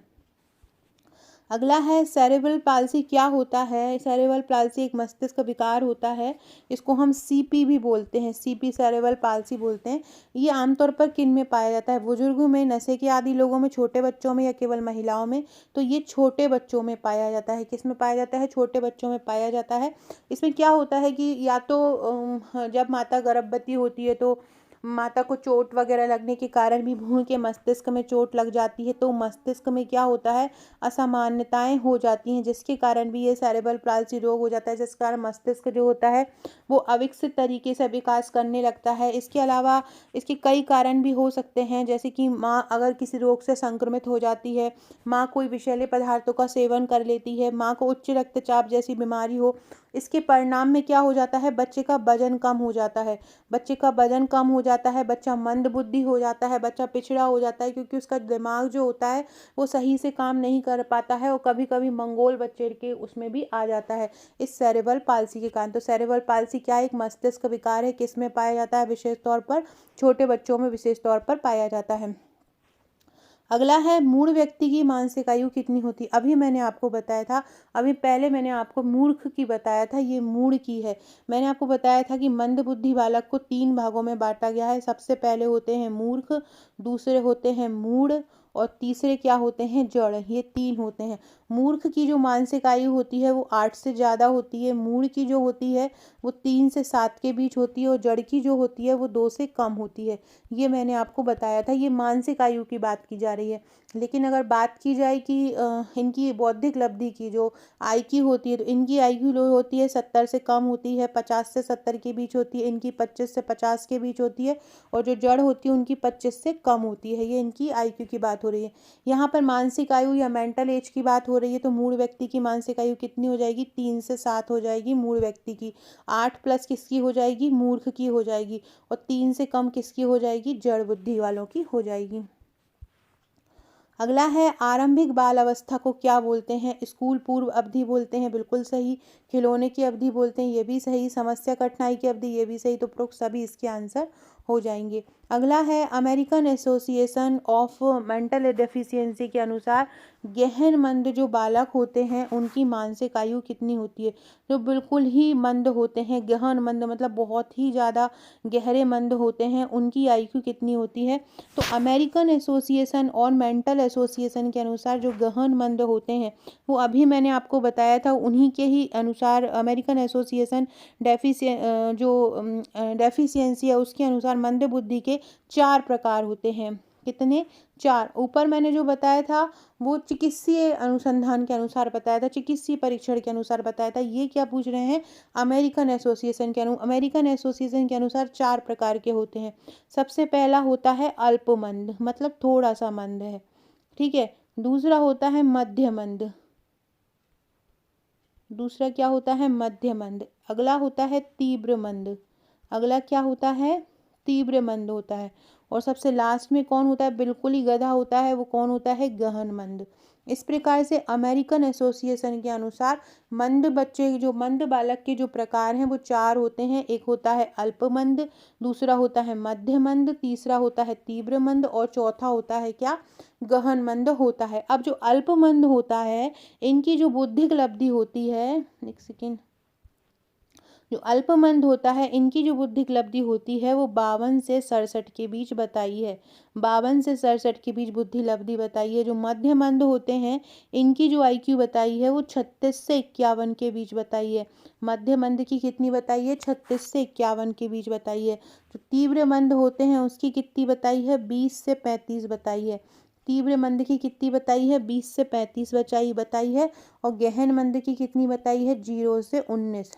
अगला है सेरेब्रल पाल्सी क्या होता है। सेरेब्रल पाल्सी एक मस्तिष्क विकार होता है, इसको हम सीपी भी बोलते हैं, सीपी सेरेब्रल पाल्सी बोलते हैं। ये आमतौर पर किन में पाया जाता है, बुजुर्गों में, नशे के आदी लोगों में, छोटे बच्चों में या केवल महिलाओं में। तो ये छोटे बच्चों में पाया जाता है। किस में पाया जाता है, छोटे बच्चों में पाया जाता है। इसमें क्या होता है कि या तो जब माता गर्भवती होती है तो माता को चोट वगैरह लगने के कारण भी भ्रूण के मस्तिष्क में चोट लग जाती है, तो मस्तिष्क में क्या होता है, असामान्यताएं हो जाती हैं, जिसके कारण भी ये सेरेब्रल पाल्सी रोग हो जाता है, जिस कारण मस्तिष्क जो होता है वो अविकसित तरीके से विकास करने लगता है। इसके अलावा इसके कई कारण भी हो सकते हैं, जैसे कि माँ अगर किसी रोग से संक्रमित हो जाती है, माँ कोई विषैले पदार्थों का सेवन कर लेती है, माँ को उच्च रक्तचाप जैसी बीमारी हो, इसके परिणाम में क्या हो जाता है, बच्चे का वजन कम हो जाता है। बच्चे का वजन कम हो जाता है, बच्चा मंद बुद्धि हो जाता है, बच्चा पिछड़ा हो जाता है, क्योंकि उसका दिमाग जो होता है वो सही से काम नहीं कर पाता है, और कभी कभी मंगोल बच्चे के उसमें भी आ जाता है इस सेरेब्रल पाल्सी के कारण। तो सेरेब्रल पाल्सी क्या एक मस्तिष्क विकार है, किस में पाया जाता है, विशेष तौर पर छोटे बच्चों में विशेष तौर पर पाया जाता है। अगला है मूढ़ व्यक्ति की मानसिक आयु कितनी होती है। अभी मैंने आपको बताया था, अभी पहले मैंने आपको मूर्ख की बताया था, ये मूढ़ की है। मैंने आपको बताया था कि मंद बुद्धि बालक को 3 भागों में बांटा गया है। सबसे पहले होते हैं मूर्ख, दूसरे होते हैं मूढ़, और तीसरे क्या होते हैं, जड़। ये 3 होते हैं। मूर्ख की जो मानसिक आयु होती है वो 8 से ज़्यादा होती है, मूढ़ की जो होती है वो 3 से 7 के बीच होती है, और जड़ की जो होती है वो 2 से कम होती है। ये मैंने आपको बताया था। ये मानसिक आयु की बात की जा रही है। लेकिन अगर बात की जाए कि इनकी बौद्धिक लब्धि की, जो IQ होती है, तो इनकी IQ लो होती है 70 से कम होती है, 50 से 70 के बीच होती है, इनकी 25 से 50 के बीच होती है, और जो जड़ होती है उनकी 25 से कम होती है। ये इनकी IQ की बात हो रही है। यहाँ पर मानसिक आयु या मेंटल एज की बात हो रही है, तो मूढ़ व्यक्ति की मानसिक आयु कितनी हो जाएगी, 3 से 7 हो जाएगी मूढ़ व्यक्ति की। 8 प्लस किसकी हो जाएगी, मूर्ख की हो जाएगी, और 3 से कम किसकी हो जाएगी, जड़ बुद्धि वालों की हो जाएगी। अगला है आरंभिक बाल अवस्था को क्या बोलते हैं। स्कूल पूर्व अवधि बोलते हैं, बिल्कुल सही। खिलौने की अवधि बोलते हैं, ये भी सही। समस्या कठिनाई की अवधि, ये भी सही। तो उपरोक्त सभी इसके आंसर हो जाएंगे। अगला है American association of mental deficiency के अनुसार गहन मंद जो बालक होते हैं उनकी मानसिक आयु कितनी होती है। जो बिल्कुल ही मंद होते हैं, गहन मंद मतलब बहुत ही ज़्यादा गहरे मंद होते हैं, उनकी IQ कितनी होती है। तो अमेरिकन एसोसिएशन और मेंटल एसोसिएशन के अनुसार जो गहन मंद होते हैं वो अभी मैंने आपको बताया था, उन्हीं के ही अनुसार अमेरिकन एसोसिएशन डेफिशिएंसी है उसके अनुसार मंद बुद्धि के 4 प्रकार होते हैं। कितने, 4। ऊपर मैंने जो बताया था वो चिकित्सीय अनुसंधान के अनुसार बताया था, चिकित्सीय परीक्षण के अनुसार बताया था। ये क्या पूछ रहे हैं, अमेरिकन एसोसिएशन के अनुसार 4 प्रकार के होते हैं। सबसे पहला होता है अल्पमंद, मतलब थोड़ा सा मंद है, ठीक है। दूसरा होता है मध्य मंद, दूसरा क्या होता है, मध्य मंद। अगला होता है तीव्र मंद, अगला क्या होता है, तीव्र मंद होता है। और सबसे लास्ट में कौन होता है, बिल्कुल ही गधा होता है, वो कौन होता है, गहन मंद। इस प्रकार से अमेरिकन एसोसिएशन के अनुसार मंद बच्चे, जो मंद बालक के जो प्रकार हैं वो 4 होते हैं। एक होता है अल्पमंद, दूसरा होता है मध्य मंद, तीसरा होता है तीव्र मंद, और चौथा होता है क्या, गहन मंद होता है। अब जो अल्पमंद होता है इनकी जो बौद्धिक लब्धि होती है, एक सेकेंड, जो अल्पमंद होता है इनकी जो बुद्धिक लब्धि होती है वो 52 से 67 के बीच बताई है। 52 से 67 के बीच बुद्धि लब्धि बताई है। जो मध्यमंद होते हैं इनकी जो आईक्यू बताई है वो 36 से 51 के बीच बताई है। मध्यमंद की कितनी बताई है? 36 से 51 के बीच बताई है। जो तीव्र मंद होते हैं उसकी कितनी बताई है? 20 से 35 बताई है। तीव्र मंद की कितनी बताई है? 20 से 35 बताई है। और गहन मंद की कितनी बताई है? 0 से 19।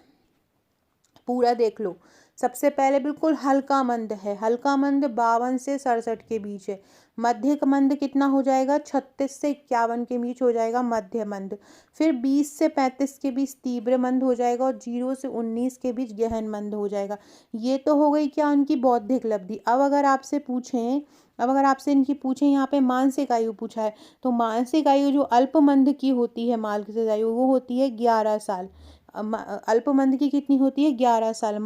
पूरा देख लो। सबसे पहले बिल्कुल हल्का मंद है। हल्का मंद 52 से 67 के बीच है। मध्यक मंद कितना हो जाएगा? 36 से 51 के बीच हो जाएगा मध्य मंद। फिर 20 से 35 के बीच तीव्र मंद हो जाएगा और 0 से 19 के बीच गहन मंद हो जाएगा। ये तो हो गई क्या उनकी बौद्धिक लब्धि। अब अगर आपसे इनकी पूछें, यहाँ पे मानसिक आयु पूछा है, तो मानसिक आयु जो अल्पमंद की होती है, मानसिक आयु वो होती है 11 साल। अल्पमंद की कितनी होती है? 11 साल।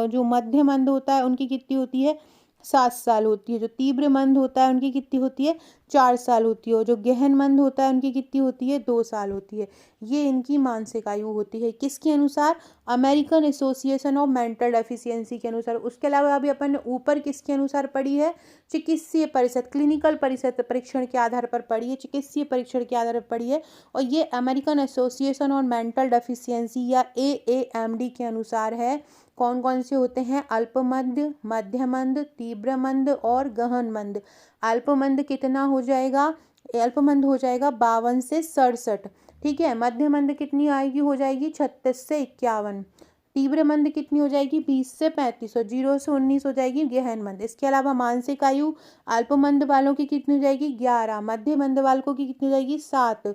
जो मध्य मंद होता है उनकी कितनी होती है? 7 साल होती है। जो तीव्र मंद होता है उनकी कितनी होती है? 4 साल होती है। और जो गहन मंद होता है उनकी कितनी होती है? 2 साल होती है। ये इनकी मानसिक आयु होती है। किसके अनुसार? American association of mental deficiency के अनुसार। उसके अलावा अभी अपन ने ऊपर किसके अनुसार पढ़ी है? चिकित्सीय परिषद, क्लिनिकल परिषद परीक्षण के आधार पर पढ़ी है, चिकित्सीय परीक्षण के आधार पर पढ़ी है। और ये American association on mental deficiency या AAMD के अनुसार है। कौन कौन से होते हैं? अल्पमंद, मध्यमंद, तीव्र मंद और गहन मंद। अल्पमंद कितना हो जाएगा? अल्पमंद हो जाएगा 52 से 67। ठीक है। मध्यमंद कितनी आएगी? हो जाएगी 36 से 51। तीव्र मंद कितनी हो जाएगी? 20 से 35 और 0 से 19 हो जाएगी गहन मंद। इसके अलावा मानसिक आयु अल्पमंद वालों की कितनी हो जाएगी? 11। मध्य मंद वालों की कितनी हो जाएगी? 7।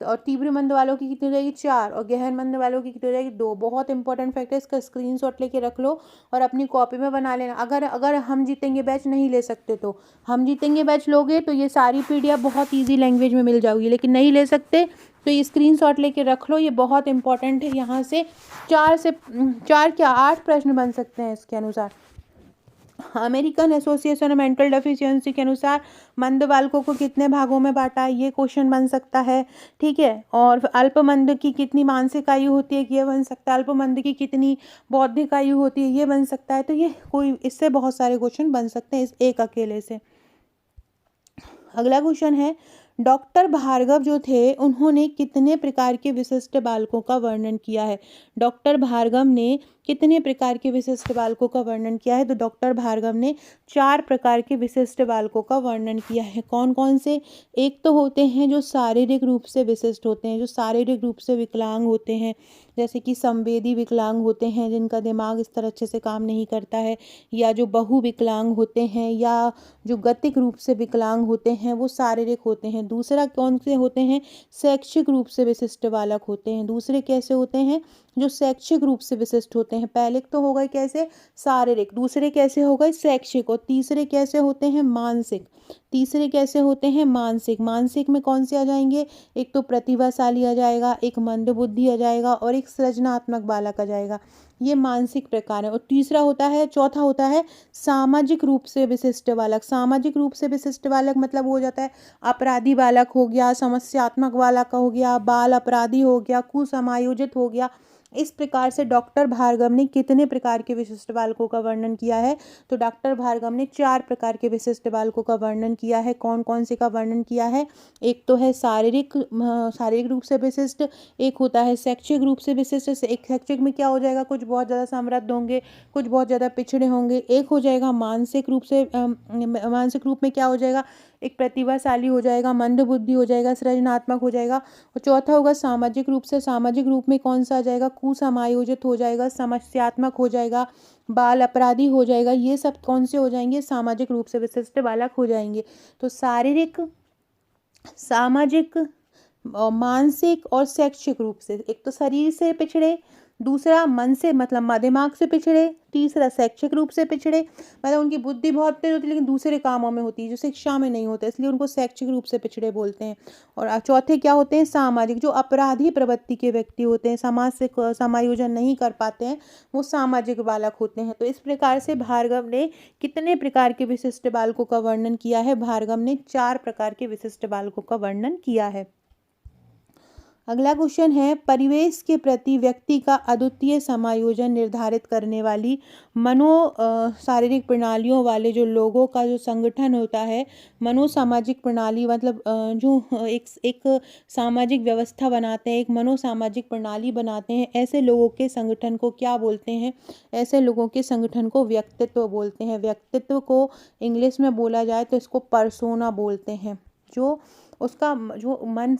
और तीव्र मंद वालों की कितनी हो जाएगी? 4। और गहन मंद वालों की कितनी हो जाएगी? 2। बहुत इंपॉर्टेंट फैक्ट है, इसका स्क्रीनशॉट लेके रख लो और अपनी कॉपी में बना लेना। अगर हम जीतेंगे बैच नहीं ले सकते तो हम जीतेंगे बैच लोगे तो ये सारी PDF बहुत ईजी लैंग्वेज में मिल जाएगी, लेकिन नहीं ले सकते तो ये स्क्रीनशॉट लेके रख लो। ये बहुत इंपॉर्टेंट है। यहाँ से 8 प्रश्न बन सकते हैं इसके अनुसार। American association of mental deficiency के अनुसार मंद बालकों को कितने भागों में बांटा है? ये क्वेश्चन बन सकता है। ठीक है। और अल्पमंद की कितनी मानसिक आयु होती है? ये बन सकता है। अल्पमंद की कितनी बौद्धिक आयु होती है? ये बन सकता है। तो ये इससे बहुत सारे क्वेश्चन बन सकते हैं इस एक अकेले से। अगला क्वेश्चन है, डॉक्टर भार्गव जो थे उन्होंने कितने प्रकार के विशिष्ट बालकों का वर्णन किया है? डॉक्टर भार्गव ने कितने प्रकार के विशिष्ट बालकों का वर्णन किया है? तो डॉक्टर भार्गव ने 4 प्रकार के विशिष्ट बालकों का वर्णन किया है। कौन कौन से? एक तो होते हैं जो शारीरिक रूप से विशिष्ट होते हैं, जो शारीरिक रूप से विकलांग होते हैं, जैसे कि संवेदी विकलांग होते हैं जिनका दिमाग इस तरह अच्छे से काम नहीं करता है, या जो बहु विकलांग होते हैं, या जो गतिक रूप से विकलांग होते हैं, वो शारीरिक होते हैं। दूसरा कौन से होते हैं? शैक्षिक रूप से विशिष्ट बालक होते हैं। दूसरे कैसे होते हैं? जो शैक्षिक रूप से विशिष्ट होते हैं। पहले तो हो गए कैसे? शारीरिक। दूसरे कैसे हो गए? शैक्षिक। और तीसरे कैसे होते हैं? मानसिक। तीसरे कैसे होते हैं? मानसिक। मानसिक में कौन से आ जाएंगे? एक तो प्रतिभाशाली आ जाएगा, एक मंदबुद्धि आ जाएगा और एक सृजनात्मक बालक आ जाएगा। ये मानसिक प्रकार है। और चौथा होता है सामाजिक रूप से विशिष्ट बालक। सामाजिक रूप से विशिष्ट बालक मतलब हो जाता है अपराधी बालक हो गया, समस्यात्मक बालक हो गया, बाल अपराधी हो गया, कुसमायोजित हो गया। इस प्रकार से डॉक्टर भार्गव ने कितने प्रकार के विशिष्ट बालकों का वर्णन किया है? तो डॉक्टर भार्गव ने 4 प्रकार के विशिष्ट बालकों का वर्णन किया है। कौन कौन से का वर्णन किया है? एक तो है शारीरिक रूप से विशिष्ट, एक होता है शैक्षिक रूप से विशिष्ट। एक शैक्षिक में क्या हो जाएगा? कुछ बहुत ज़्यादा समृद्ध होंगे, कुछ बहुत ज़्यादा पिछड़े होंगे। एक हो जाएगा मानसिक रूप से, मानसिक रूप में क्या हो जाएगा? एक प्रतिभाशाली हो जाएगा, मंदबुद्धि हो जाएगा, सृजनात्मक हो जाएगा। और चौथा होगा सामाजिक रूप से। सामाजिक रूप में कौन सा आ जाएगा? कुसमायोजित हो जाएगा, समस्यात्मक हो जाएगा, बाल अपराधी हो जाएगा। ये सब कौन से हो जाएंगे? सामाजिक रूप से विशिष्ट बालक हो जाएंगे। तो शारीरिक, सामाजिक, मानसिक और शैक्षिक रूप से। एक तो शरीर से पिछड़े, दूसरा मन से मतलब दिमाग से पिछड़े, तीसरा शैक्षिक रूप से पिछड़े, मतलब उनकी बुद्धि बहुत तेज होती है लेकिन दूसरे कामों में होती है जो शिक्षा में नहीं होते, इसलिए उनको शैक्षिक रूप से पिछड़े बोलते हैं। और चौथे क्या होते हैं? सामाजिक। जो अपराधी प्रवृत्ति के व्यक्ति होते हैं, समाज से समायोजन नहीं कर पाते हैं, वो सामाजिक बालक होते हैं। तो इस प्रकार से भार्गव ने कितने प्रकार के विशिष्ट बालकों का वर्णन किया है? भार्गव ने 4 प्रकार के विशिष्ट बालकों का वर्णन किया है। अगला क्वेश्चन है, परिवेश के प्रति व्यक्ति का अद्वितीय समायोजन निर्धारित करने वाली शारीरिक प्रणालियों वाले जो लोगों का जो संगठन होता है, मनोसामाजिक प्रणाली मतलब जो एक सामाजिक व्यवस्था बनाते हैं, एक मनोसामाजिक प्रणाली बनाते हैं, ऐसे लोगों के संगठन को क्या बोलते हैं? ऐसे लोगों के संगठन को व्यक्तित्व बोलते हैं। व्यक्तित्व को इंग्लिश में बोला जाए तो इसको पर्सोना बोलते हैं। जो उसका जो मन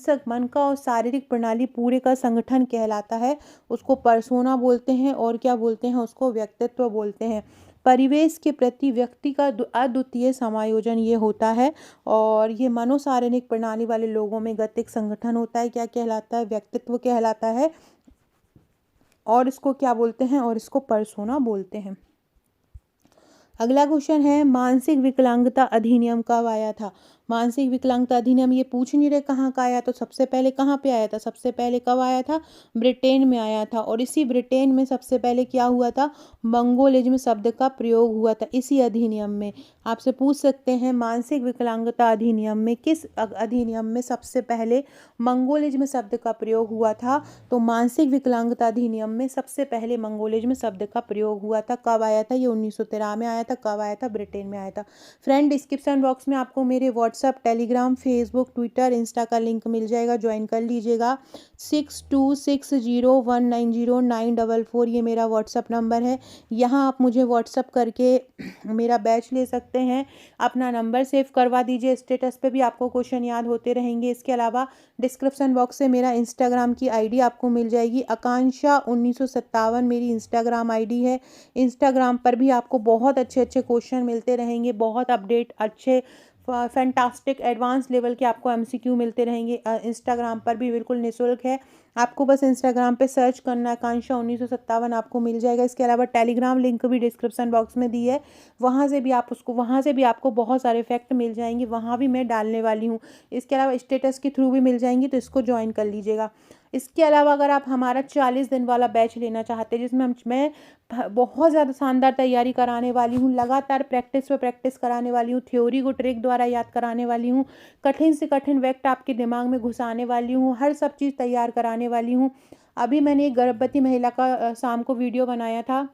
का और शारीरिक प्रणाली पूरे का संगठन कहलाता है, उसको पर्सोना बोलते हैं। और क्या बोलते हैं? उसको व्यक्तित्व बोलते हैं। परिवेश के प्रति व्यक्ति का अद्वितीय समायोजन ये होता है, और ये मनोशारीरिक प्रणाली वाले लोगों में गतिक संगठन होता है। क्या कहलाता है? व्यक्तित्व कहलाता है। और इसको क्या बोलते हैं? और इसको पर्सोना बोलते हैं। अगला क्वेश्चन है, मानसिक विकलांगता अधिनियम कब आया था? मानसिक विकलांगता अधिनियम ये पूछ नहीं रहे कहाँ का आया, तो सबसे पहले कहाँ पे आया था? सबसे पहले कब आया था? ब्रिटेन में आया था। और इसी ब्रिटेन में सबसे पहले क्या हुआ था? मंगोलिज्म शब्द का प्रयोग हुआ था इसी अधिनियम में। आपसे पूछ सकते हैं मानसिक विकलांगता अधिनियम में किस अधिनियम में सबसे पहले मंगोलिज्म शब्द का प्रयोग हुआ था? तो मानसिक विकलांगता अधिनियम में सबसे पहले मंगोलिज्म शब्द का प्रयोग हुआ था। कब आया था? ये 1913 में आया था। कब आया था? ब्रिटेन में आया था। फ्रेंड, डिस्क्रिप्शन बॉक्स में आपको मेरे WhatsApp, Telegram, Facebook, Twitter, Insta का लिंक मिल जाएगा, ज्वाइन कर लीजिएगा। 6260190944 ये मेरा व्हाट्सअप नंबर है। यहाँ आप मुझे व्हाट्सअप करके मेरा बैच ले सकते हैं। अपना नंबर सेव करवा दीजिए, स्टेटस पे भी आपको क्वेश्चन याद होते रहेंगे। इसके अलावा डिस्क्रिप्शन बॉक्स से मेरा इंस्टाग्राम की आईडी आपको मिल जाएगी। आकांक्षा 1957 मेरी इंस्टाग्राम आईडी है। इंस्टाग्राम पर भी आपको बहुत अच्छे अच्छे क्वेश्चन मिलते रहेंगे, बहुत अपडेट, अच्छे फैंटास्टिक एडवांस लेवल के आपको एमसीक्यू मिलते रहेंगे। इंस्टाग्राम पर भी बिल्कुल निःशुल्क है। आपको बस इंस्टाग्राम पे सर्च करना है, आकांक्षा 1957 आपको मिल जाएगा। इसके अलावा टेलीग्राम लिंक भी डिस्क्रिप्शन बॉक्स में दी है, वहाँ से भी आपको बहुत सारे फैक्ट मिल जाएंगे, वहाँ भी मैं डालने वाली हूँ। इसके अलावा स्टेटस के थ्रू भी मिल जाएंगी, तो इसको ज्वाइन कर लीजिएगा। इसके अलावा अगर आप हमारा 40 दिन वाला बैच लेना चाहते हैं, जिसमें मैं बहुत ज़्यादा शानदार तैयारी कराने वाली हूँ, लगातार प्रैक्टिस पे प्रैक्टिस कराने वाली हूँ, थ्योरी को ट्रिक द्वारा याद कराने वाली हूँ, कठिन से कठिन फैक्ट आपके दिमाग में घुसाने वाली हूँ, हर सब चीज़ तैयार कराने वाली हूँ। अभी मैंने एक गर्भवती महिला का शाम को वीडियो बनाया था।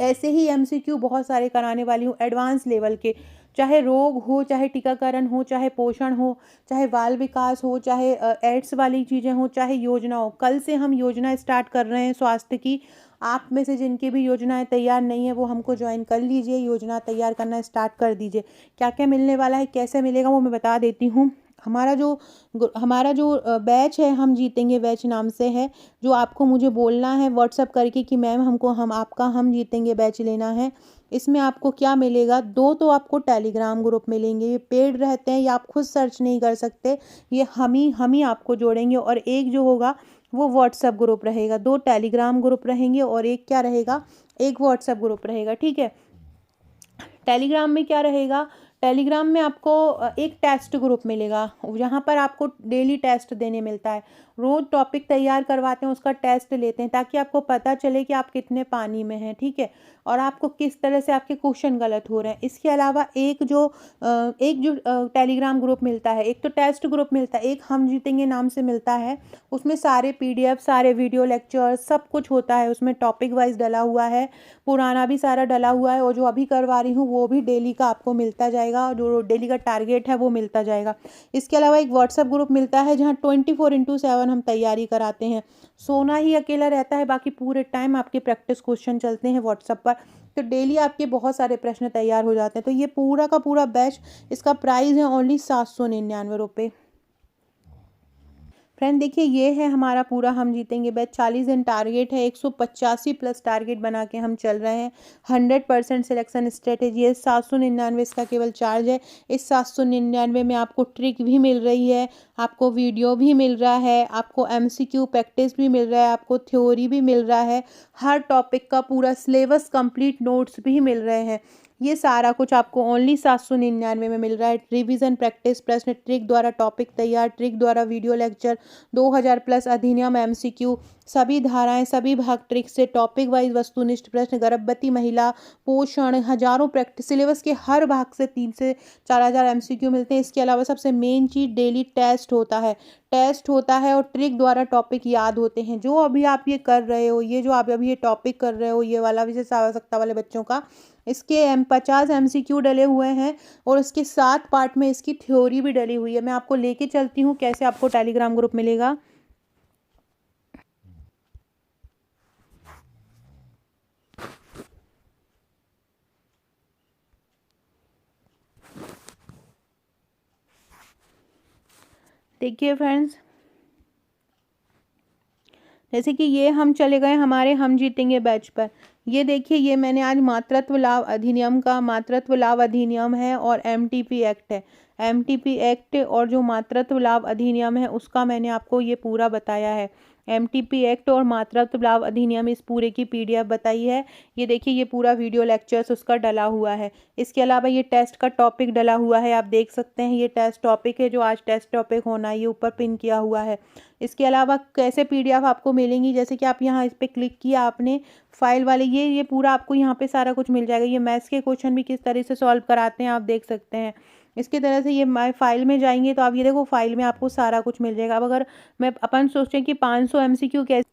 ऐसे ही एमसीक्यू बहुत सारे कराने वाली हूँ एडवांस लेवल के, चाहे रोग हो, चाहे टीकाकरण हो, चाहे पोषण हो, चाहे बाल विकास हो, चाहे एड्स वाली चीज़ें हो, चाहे योजना हो। कल से हम योजना स्टार्ट कर रहे हैं स्वास्थ्य की। आप में से जिनकी भी योजनाएं तैयार नहीं है वो हमको ज्वाइन कर लीजिए, योजना तैयार करना स्टार्ट कर दीजिए। क्या क्या मिलने वाला है, कैसे मिलेगा, वो मैं बता देती हूँ। हमारा जो बैच है, हम जीतेंगे बैच नाम से है, जो आपको मुझे बोलना है व्हाट्सअप करके कि मैम हमको हम जीतेंगे बैच लेना है। इसमें आपको क्या मिलेगा? 2 तो आपको टेलीग्राम ग्रुप मिलेंगे, ये पेड रहते हैं, ये आप खुद सर्च नहीं कर सकते, ये हम ही आपको जोड़ेंगे। और एक जो होगा वो व्हाट्सअप ग्रुप रहेगा। 2 टेलीग्राम ग्रुप रहेंगे और एक क्या रहेगा? एक व्हाट्सअप ग्रुप रहेगा। ठीक है। टेलीग्राम में क्या रहेगा? टेलीग्राम में आपको एक टेस्ट ग्रुप मिलेगा, जहाँ पर आपको डेली टेस्ट देने मिलता है। रोज़ टॉपिक तैयार करवाते हैं, उसका टेस्ट लेते हैं, ताकि आपको पता चले कि आप कितने पानी में हैं। ठीक है। और आपको किस तरह से आपके क्वेश्चन गलत हो रहे हैं। इसके अलावा एक जो टेलीग्राम ग्रुप मिलता है, एक तो टेस्ट ग्रुप मिलता है, एक हम जीतेंगे नाम से मिलता है। उसमें सारे PDF, सारे वीडियो लेक्चर सब कुछ होता है, उसमें टॉपिक वाइज डला हुआ है, पुराना भी सारा डला हुआ है, और जो अभी करवा रही हूँ वो भी डेली का आपको मिलता जाएगा, जो डेली का टारगेट है वो मिलता जाएगा। इसके अलावा एक व्हाट्सएप ग्रुप मिलता है, जहाँ 24/7 हम तैयारी कराते हैं। सोना ही अकेला रहता है, बाकी पूरे टाइम आपके प्रैक्टिस क्वेश्चन चलते हैं व्हाट्सएप पर। तो डेली आपके बहुत सारे प्रश्न तैयार हो जाते हैं। तो ये पूरा का पूरा बैच, इसका प्राइस है ओनली 799 रुपये। फ्रेंड देखिए, ये है हमारा पूरा हम जीतेंगे बैच। 40 दिन टारगेट है, 185 प्लस टारगेट बना के हम चल रहे हैं। 100% सिलेक्शन स्ट्रेटेजी है। 799 इसका केवल चार्ज है। इस 799 में आपको ट्रिक भी मिल रही है, आपको वीडियो भी मिल रहा है, आपको MCQ प्रैक्टिस भी मिल रहा है, आपको थ्योरी भी मिल रहा है, हर टॉपिक का पूरा सिलेबस कंप्लीट नोट्स भी मिल रहे हैं। ये सारा कुछ आपको ओनली 799 में मिल रहा है। रिवीजन, प्रैक्टिस, प्रश्न, ट्रिक द्वारा टॉपिक तैयार, ट्रिक द्वारा वीडियो लेक्चर, 2000 प्लस अधिनियम, एमसीक्यू, सभी धाराएं, सभी भाग ट्रिक से, टॉपिक वाइज वस्तुनिष्ठ प्रश्न, गर्भवती महिला, पोषण, हजारों प्रैक्टिस, सिलेबस के हर भाग से 3 से 4000 एमसीक्यू मिलते हैं। इसके अलावा सबसे मेन चीज़ डेली टेस्ट होता है और ट्रिक द्वारा टॉपिक याद होते हैं। जो अभी आप ये कर रहे हो, ये जो आप अभी ये टॉपिक कर रहे हो, ये वाला विशेष आवश्यकता वाले बच्चों का, इसके 50 एमसीक्यू डले हुए हैं और इसके 7 पार्ट में इसकी थ्योरी भी डली हुई है। मैं आपको लेके चलती हूँ कैसे आपको टेलीग्राम ग्रुप मिलेगा। देखिए फ्रेंड्स, जैसे कि ये हम चले गए हमारे हम जीतेंगे बैच पर। ये देखिए, ये मैंने आज मातृत्व लाभ अधिनियम है और एमटीपी एक्ट है। एमटीपी एक्ट और जो मातृत्व लाभ अधिनियम है उसका मैंने आपको ये पूरा बताया है। एमटीपी एक्ट और मातृत्व लाभ अधिनियम, इस पूरे की पीडीएफ बताई है। ये देखिए, ये पूरा वीडियो लेक्चर्स उसका डला हुआ है। इसके अलावा ये टेस्ट का टॉपिक डला हुआ है, आप देख सकते हैं। ये टेस्ट टॉपिक है जो आज टेस्ट टॉपिक होना है, ये ऊपर पिन किया हुआ है। इसके अलावा कैसे पीडीएफ आपको मिलेंगी, जैसे कि आप यहाँ इस पर क्लिक किया आपने, फाइल वाले, ये पूरा आपको यहाँ पे सारा कुछ मिल जाएगा। ये मैथ्स के क्वेश्चन भी किस तरह से सॉल्व कराते हैं आप देख सकते हैं। इसकी तरह से ये माय फाइल में जाएंगे तो आप ये देखो, फाइल में आपको सारा कुछ मिल जाएगा। अब अगर मैं अपन सोचें कि 500 एमसीक्यू कैसे,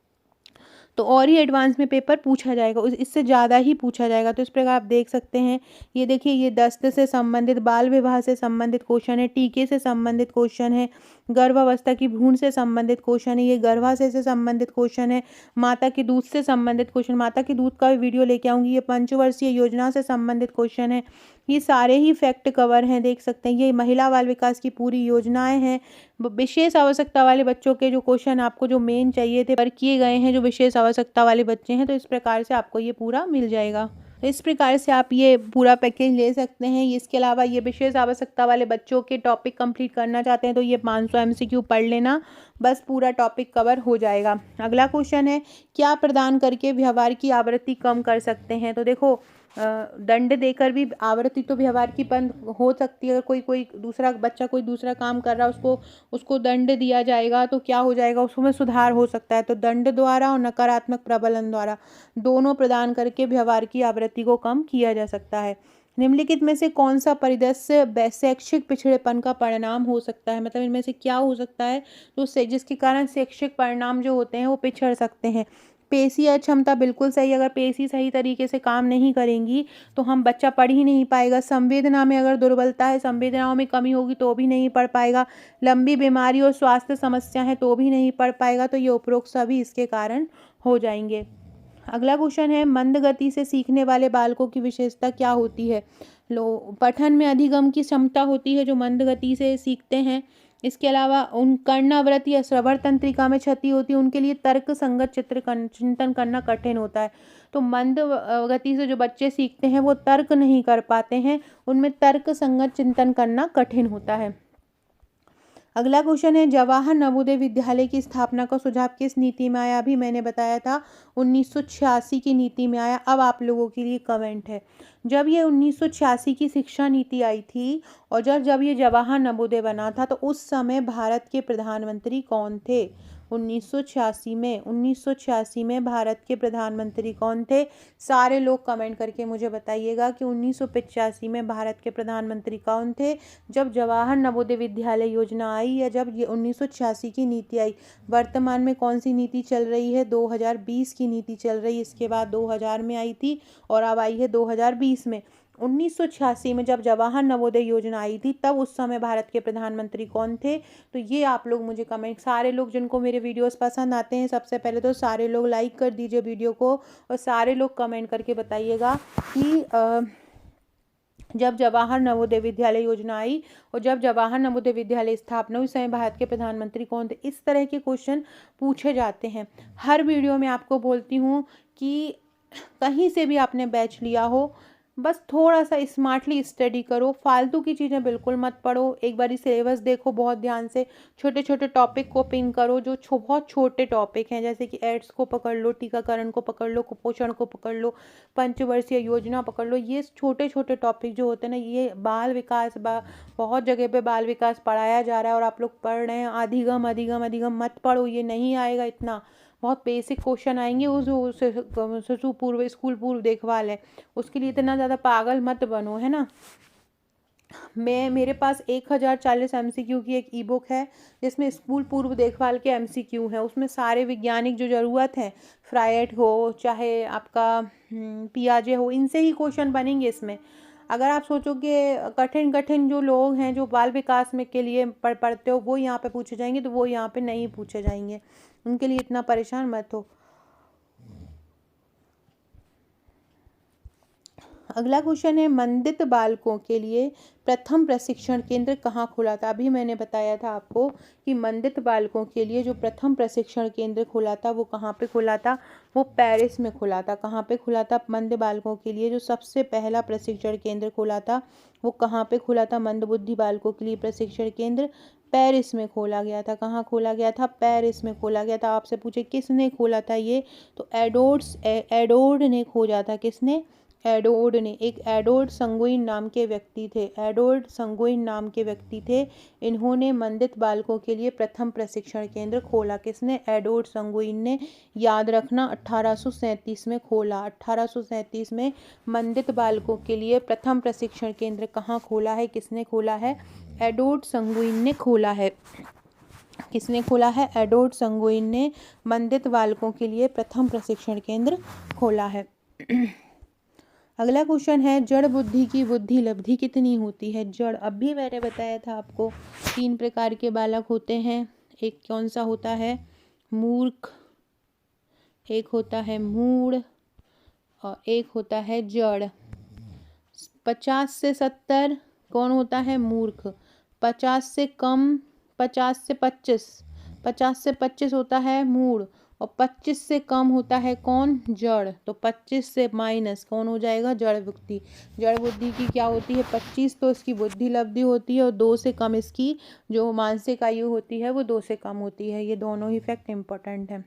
तो और ही एडवांस में पेपर पूछा जाएगा, इससे ज़्यादा ही पूछा जाएगा। तो इस प्रकार आप देख सकते हैं। ये देखिए, ये दस्त से संबंधित, बाल विवाह से संबंधित क्वेश्चन है, टीके से संबंधित क्वेश्चन है, गर्भावस्था की भ्रूण से संबंधित क्वेश्चन है, ये गर्भाशय से संबंधित क्वेश्चन है, माता के दूध से संबंधित क्वेश्चन, माता के दूध का भी वीडियो लेके आऊँगी, ये पंचवर्षीय योजना से संबंधित क्वेश्चन है। ये सारे ही फैक्ट कवर हैं, देख सकते हैं। ये महिला बाल विकास की पूरी योजनाएं हैं। विशेष आवश्यकता वाले बच्चों के जो क्वेश्चन आपको जो मेन चाहिए थे पर किए गए हैं, जो विशेष आवश्यकता वाले बच्चे हैं, तो इस प्रकार से आपको ये पूरा मिल जाएगा। इस प्रकार से आप ये पूरा पैकेज ले सकते हैं। इसके अलावा ये विशेष आवश्यकता वाले बच्चों के टॉपिक कंप्लीट करना चाहते हैं तो ये 500 एमसीक्यू पढ़ लेना, बस पूरा टॉपिक कवर हो जाएगा। अगला क्वेश्चन है, क्या प्रदान करके व्यवहार की आवृत्ति कम कर सकते हैं। तो देखो, दंड देकर भी आवृत्ति तो व्यवहार की बंद हो सकती है। अगर कोई दूसरा बच्चा कोई दूसरा काम कर रहा है, उसको दंड दिया जाएगा तो क्या हो जाएगा, उसमें सुधार हो सकता है। तो दंड द्वारा और नकारात्मक प्रबलन द्वारा दोनों प्रदान करके व्यवहार की आवृत्ति को कम किया जा सकता है। निम्नलिखित में से कौन सा परिदृश्य शैक्षिक पिछड़ेपन का परिणाम हो सकता है, मतलब इनमें से क्या हो सकता है तो जिसके कारण शैक्षिक परिणाम जो होते हैं वो पिछड़ सकते हैं। पेशी अक्षमता बिल्कुल सही, अगर पेशी सही तरीके से काम नहीं करेंगी तो हम बच्चा पढ़ ही नहीं पाएगा। संवेदना में अगर दुर्बलता है, संवेदनाओं में कमी होगी तो भी नहीं पढ़ पाएगा। लंबी बीमारी और स्वास्थ्य समस्या है तो भी नहीं पढ़ पाएगा। तो ये उपरोक्त सभी इसके कारण हो जाएंगे। अगला क्वेश्चन है, मंद गति से सीखने वाले बालकों की विशेषता क्या होती है। पठन में अधिगम की क्षमता होती है जो मंद गति से सीखते हैं। इसके अलावा उन कर्णावृत्ति या श्रवण तंत्रिका में क्षति होती है, उनके लिए तर्क संगत चिंतन करना कठिन होता है। तो मंद गति से जो बच्चे सीखते हैं वो तर्क नहीं कर पाते हैं, उनमें तर्क संगत चिंतन करना कठिन होता है। अगला क्वेश्चन है, जवाहर नवोदय विद्यालय की स्थापना का सुझाव किस नीति में आया। अभी मैंने बताया था 1986 की नीति में आया। अब आप लोगों के लिए कमेंट है, जब ये 1986 की शिक्षा नीति आई थी और जब ये जवाहर नवोदय बना था तो उस समय भारत के प्रधानमंत्री कौन थे। 1986 में भारत के प्रधानमंत्री कौन थे। सारे लोग कमेंट करके मुझे बताइएगा कि 1985 में भारत के प्रधानमंत्री कौन थे जब जवाहर नवोदय विद्यालय योजना आई या जब ये 1986 की नीति आई। वर्तमान में कौन सी नीति चल रही है, 2020 की नीति चल रही है। इसके बाद 2000 में आई थी और अब आई है 2020 में। 1986 में जब जवाहर नवोदय योजना आई थी तब उस समय भारत के प्रधानमंत्री कौन थे। तो ये आप लोग मुझे कमेंट, सारे लोग जिनको मेरे वीडियोस पसंद आते हैं, सबसे पहले तो सारे लोग लाइक कर दीजिए वीडियो को और सारे लोग कमेंट करके बताइएगा कि जब जवाहर नवोदय विद्यालय योजना आई और जब जवाहर नवोदय विद्यालय स्थापना हुई, उस समय भारत के प्रधानमंत्री कौन थे। इस तरह के क्वेश्चन पूछे जाते हैं। हर वीडियो में आपको बोलती हूँ कि कहीं से भी आपने बैच लिया हो, बस थोड़ा सा स्मार्टली स्टडी करो, फालतू की चीज़ें बिल्कुल मत पढ़ो। एक बारी सिलेबस देखो बहुत ध्यान से, छोटे छोटे टॉपिक को पिन करो जो बहुत छोटे टॉपिक हैं, जैसे कि एड्स को पकड़ लो, टीकाकरण को पकड़ लो, कुपोषण को पकड़ लो, पंचवर्षीय योजना पकड़ लो। ये छोटे छोटे टॉपिक जो होते हैं ना, ये बाल विकास बहुत जगह पे बाल विकास पढ़ाया जा रहा है और आप लोग पढ़ रहे हैं। अधिगम अधिगम अधिगम मत पढ़ो, ये नहीं आएगा इतना। बहुत बेसिक क्वेश्चन आएंगे, उस शिशु पूर्व स्कूल पूर्व देखभाल है, उसके लिए इतना ज़्यादा पागल मत बनो, है ना। मेरे पास 1040 MCQ की एक ई बुक है जिसमें स्कूल पूर्व देखभाल के MCQ हैं। उसमें सारे वैज्ञानिक जो ज़रूरत है, फ्रायड हो चाहे आपका पियाजे हो, इनसे ही क्वेश्चन बनेंगे इसमें। अगर आप सोचो कि कठिन कठिन जो लोग हैं जो बाल विकास में के लिए पढ़ते हो वो यहाँ पे पूछे जाएंगे, तो वो यहाँ पे नहीं पूछे जाएंगे, उनके लिए इतना परेशान मत हो। अगला क्वेश्चन है, मंदित बालकों के लिए प्रथम प्रशिक्षण केंद्र कहाँ खुला था। अभी मैंने बताया था आपको कि मंदित बालकों के लिए जो प्रथम प्रशिक्षण केंद्र खुला था वो कहाँ पे खुला था, वो पेरिस में खुला था। कहाँ पे खुला था, मंद बालकों के लिए जो सबसे पहला प्रशिक्षण केंद्र खुला था वो कहाँ पे खुला था, मंदबुद्धि बालकों के लिए प्रशिक्षण केंद्र पेरिस में खोला गया था। कहाँ खोला गया था, पेरिस में खोला गया था। आपसे पूछे किसने खोला था ये, तो एडोर्ड ने खोजा था। किसने, एडोर्ड ने। एक एडोर्ड संगुइन नाम के व्यक्ति थे, एडोर्ड संगुइन नाम के व्यक्ति थे। इन्होंने मंदित बालकों के लिए प्रथम प्रशिक्षण केंद्र खोला। किसने, एडोर्ड संगुइन ने। याद रखना 1837 में खोला। 1837 में मंदित बालकों के लिए प्रथम प्रशिक्षण केंद्र कहाँ खोला है, किसने खोला है, एडोर्ड संगुइन ने खोला है। किसने खोला है, एडोर्ड संगुइन ने मंदित बालकों के लिए प्रथम प्रशिक्षण केंद्र खोला है। अगला क्वेश्चन है, जड़ बुद्धि की बुद्धि लब्धि कितनी होती है। जड़, अभी मैंने बताया था आपको 3 प्रकार के बालक होते हैं। एक कौन सा होता है, मूर्ख, एक होता है मूढ़ और एक होता है जड़। 50 से 70 कौन होता है, मूर्ख। 50 से कम, 50 से 25, 50 से 25 होता है मूढ़ और 25 से कम होता है कौन, जड़। तो 25 से माइनस कौन हो जाएगा, जड़ बुद्धि। जड़ बुद्धि की क्या होती है, 25 तो इसकी बुद्धि लब्धि होती है और 2 से कम इसकी जो मानसिक आयु होती है वो 2 से कम होती है। ये दोनों ही फैक्ट इंपॉर्टेंट है।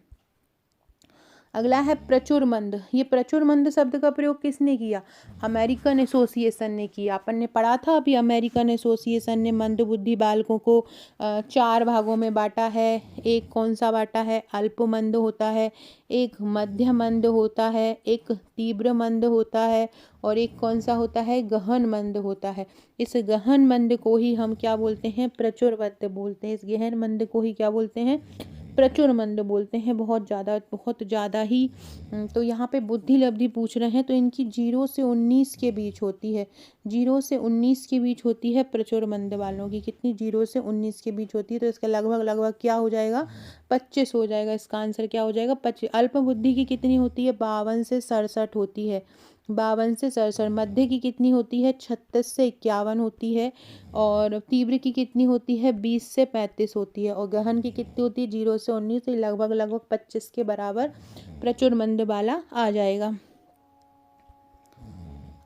अगला है प्रचुरमंद। ये प्रचुरमंद शब्द का प्रयोग किसने किया, अमेरिकन एसोसिएशन ने किया। अपन ने पढ़ा था अभी, अमेरिकन एसोसिएशन ने मंदबुद्धि बालकों को 4 भागों में बांटा है। एक कौन सा बांटा है, अल्पमंद होता है, एक मध्यमंद होता है, एक तीव्र मंद होता है और एक कौन सा होता है, गहन मंद होता है। इस गहन मंद को ही हम क्या बोलते हैं, प्रचुरमंद बोलते हैं। इस गहन मंद को ही क्या बोलते हैं, प्रचुर मंद बोलते हैं। बहुत ज़्यादा ही। तो यहाँ पे बुद्धि लब्धि पूछ रहे हैं तो इनकी 0 से 19 के बीच होती है। 0 से 19 के बीच होती है प्रचुर मंद वालों की। कितनी, 0 से 19 के बीच होती है। तो इसका लगभग क्या हो जाएगा, 25 हो जाएगा। इसका आंसर क्या हो जाएगा, 25। अल्प बुद्धि की कितनी होती है, 52 से 67 होती है। 52 से 67। मध्य की कितनी होती है, 36 से 51 होती है। और तीव्र की कितनी होती है, 20 से 35 होती है। और गहन की कितनी होती है, 0 से 19। तो लगभग 25 के बराबर प्रचुर मंद वाला आ जाएगा।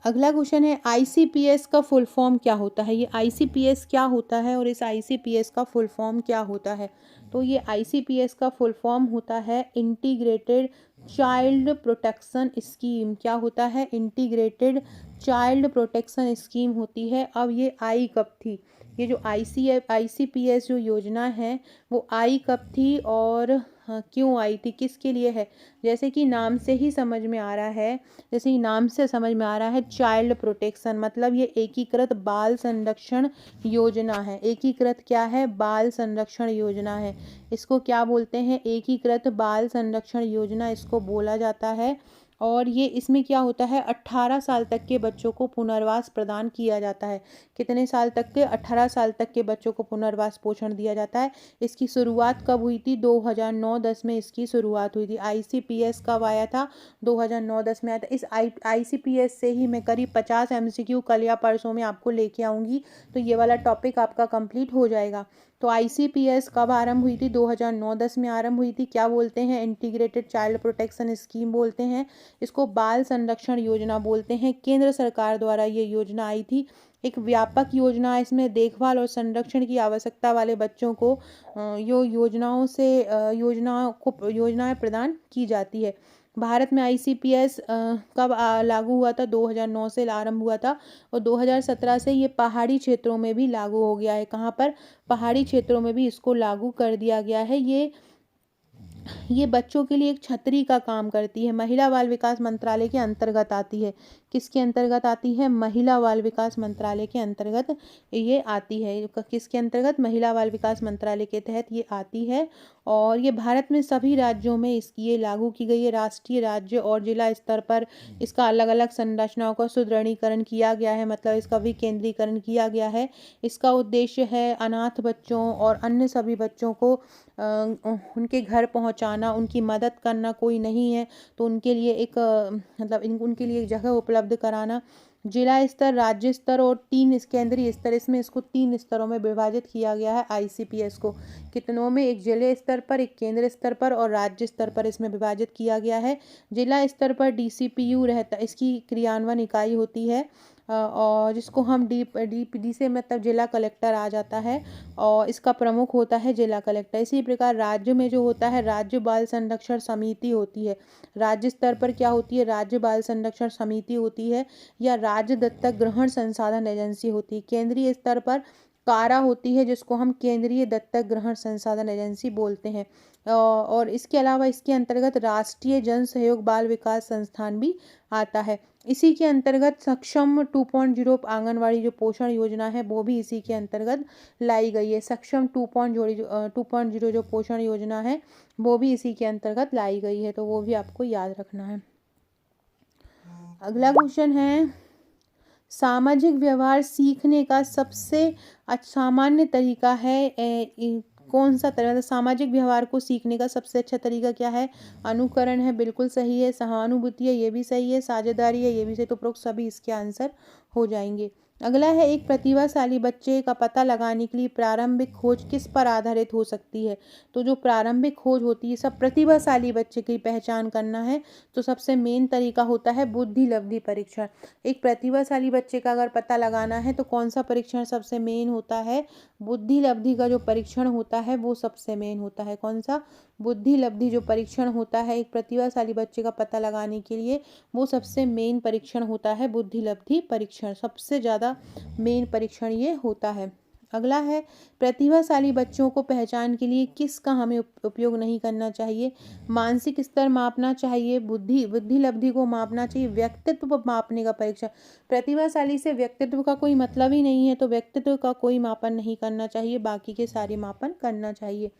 अगला क्वेश्चन है, ICPS का फुल फॉर्म क्या होता है। ये ICPS क्या होता है और इस ICPS का फुल फॉर्म क्या होता है। तो ये ICPS का फुल फॉर्म होता है इंटीग्रेटेड चाइल्ड प्रोटेक्शन स्कीम। क्या होता है, इंटीग्रेटेड चाइल्ड प्रोटेक्शन स्कीम होती है। अब ये आई कब थी, ये जो ICPS जो योजना है वो आई कब थी और क्यों आई थी, किसके लिए है। जैसे कि नाम से ही समझ में आ रहा है, जैसे कि नाम से समझ में आ रहा है चाइल्ड प्रोटेक्शन, मतलब ये एकीकृत बाल संरक्षण योजना है। एकीकृत क्या है, बाल संरक्षण योजना है। इसको क्या बोलते हैं, एकीकृत बाल संरक्षण योजना इसको बोला जाता है। और ये इसमें क्या होता है, 18 साल तक के बच्चों को पुनर्वास प्रदान किया जाता है। कितने साल तक के, 18 साल तक के बच्चों को पुनर्वास पोषण दिया जाता है। इसकी शुरुआत कब हुई थी, 2009-10 में इसकी शुरुआत हुई थी। ICPS कब आया था, 2009-10 में आया था। इस ICPS से ही मैं करीब 50 MCQ कल या परसों में आपको लेके आऊँगी, तो ये वाला टॉपिक आपका कंप्लीट हो जाएगा। तो ICPS कब आरंभ हुई थी? 2009-10 में आरंभ हुई थी। क्या बोलते हैं? इंटीग्रेटेड चाइल्ड प्रोटेक्शन स्कीम बोलते हैं इसको, बाल संरक्षण योजना बोलते हैं। केंद्र सरकार द्वारा ये योजना आई थी। एक व्यापक योजना है, इसमें देखभाल और संरक्षण की आवश्यकता वाले बच्चों को योजनाएं प्रदान की जाती है। भारत में ICPS कब लागू हुआ था? 2009 से आरंभ हुआ था और 2017 से ये पहाड़ी क्षेत्रों में भी लागू हो गया है। कहाँ पर? पहाड़ी क्षेत्रों में भी इसको लागू कर दिया गया है। ये बच्चों के लिए एक छतरी का काम करती है। महिला बाल विकास मंत्रालय के अंतर्गत आती है। किसके अंतर्गत आती है? महिला बाल विकास मंत्रालय के अंतर्गत ये आती है। किसके अंतर्गत? महिला बाल विकास मंत्रालय के तहत ये आती है। और ये भारत में सभी राज्यों में ये लागू की गई है। राष्ट्रीय, राज्य और जिला स्तर पर इसका अलग अलग संरचनाओं का सुदृढ़ीकरण किया गया है, मतलब इसका विकेंद्रीकरण किया गया है। इसका उद्देश्य है अनाथ बच्चों और अन्य सभी बच्चों को उनके घर पहुंचाना, उनकी मदद करना। कोई नहीं है तो उनके लिए उनके लिए एक जगह उपलब्ध कराना। जिला स्तर, राज्य स्तर और 3 केंद्रीय स्तर, इसमें इसको 3 स्तरों में विभाजित किया गया है ICPS को। कितनों में? एक जिले स्तर पर, एक केंद्र स्तर पर और राज्य स्तर पर इसमें विभाजित किया गया है। जिला स्तर पर DCPU रहता, इसकी क्रियान्वयन इकाई होती है और जिसको हम डी से मतलब जिला कलेक्टर आ जाता है और इसका प्रमुख होता है जिला कलेक्टर। इसी प्रकार राज्य में जो होता है राज्य बाल संरक्षण समिति होती है। राज्य स्तर पर क्या होती है? राज्य बाल संरक्षण समिति होती है या राज्य दत्तक ग्रहण संसाधन एजेंसी होती है। केंद्रीय स्तर पर कारा होती है जिसको हम केंद्रीय दत्तक ग्रहण संसाधन एजेंसी बोलते हैं। और इसके अलावा इसके अंतर्गत राष्ट्रीय जन सहयोग बाल विकास संस्थान भी आता है। इसी के अंतर्गत सक्षम 2.0 आंगनवाड़ी जो पोषण योजना है वो भी इसी के अंतर्गत लाई गई है। सक्षम 2.0 जो पोषण योजना है वो भी इसी के अंतर्गत लाई गई है, तो वो भी आपको याद रखना है। अगला क्वेश्चन है, सामाजिक व्यवहार सीखने का सबसे सामान्य तरीका है कौन सा तरीका? सामाजिक व्यवहार को सीखने का सबसे अच्छा तरीका क्या है? अनुकरण है, बिल्कुल सही है। सहानुभूति है, ये भी सही है। साझेदारी है, ये भी सही। तो उपरोक्त सभी इसके आंसर हो जाएंगे। अगला है, एक प्रतिभाशाली बच्चे का पता लगाने के लिए प्रारंभिक खोज किस पर आधारित हो सकती है? तो जो प्रारंभिक खोज होती है, सब प्रतिभाशाली बच्चे की पहचान करना है तो सबसे मेन तरीका होता है बुद्धि लब्धि परीक्षण। एक प्रतिभाशाली बच्चे का अगर पता लगाना है तो कौन सा परीक्षण सबसे मेन होता है? बुद्धि लब्धि का जो परीक्षण होता है वो सबसे मेन होता है। कौन सा? बुद्धि लब्धि जो परीक्षण होता है एक प्रतिभाशाली बच्चे का पता लगाने के लिए, वो सबसे मेन परीक्षण होता है बुद्धि लब्धि परीक्षण। सबसे ज़्यादा मेन परीक्षण ये होता है। अगला है, प्रतिभाशाली बच्चों को पहचान के लिए किसका हमें उपयोग नहीं करना चाहिए? मानसिक स्तर मापना चाहिए, बुद्धि लब्धि को मापना चाहिए, व्यक्तित्व मापने का परीक्षण। प्रतिभाशाली से व्यक्तित्व का कोई मतलब ही नहीं है तो व्यक्तित्व का कोई मापन नहीं करना चाहिए, बाकी के सारे मापन करना चाहिए।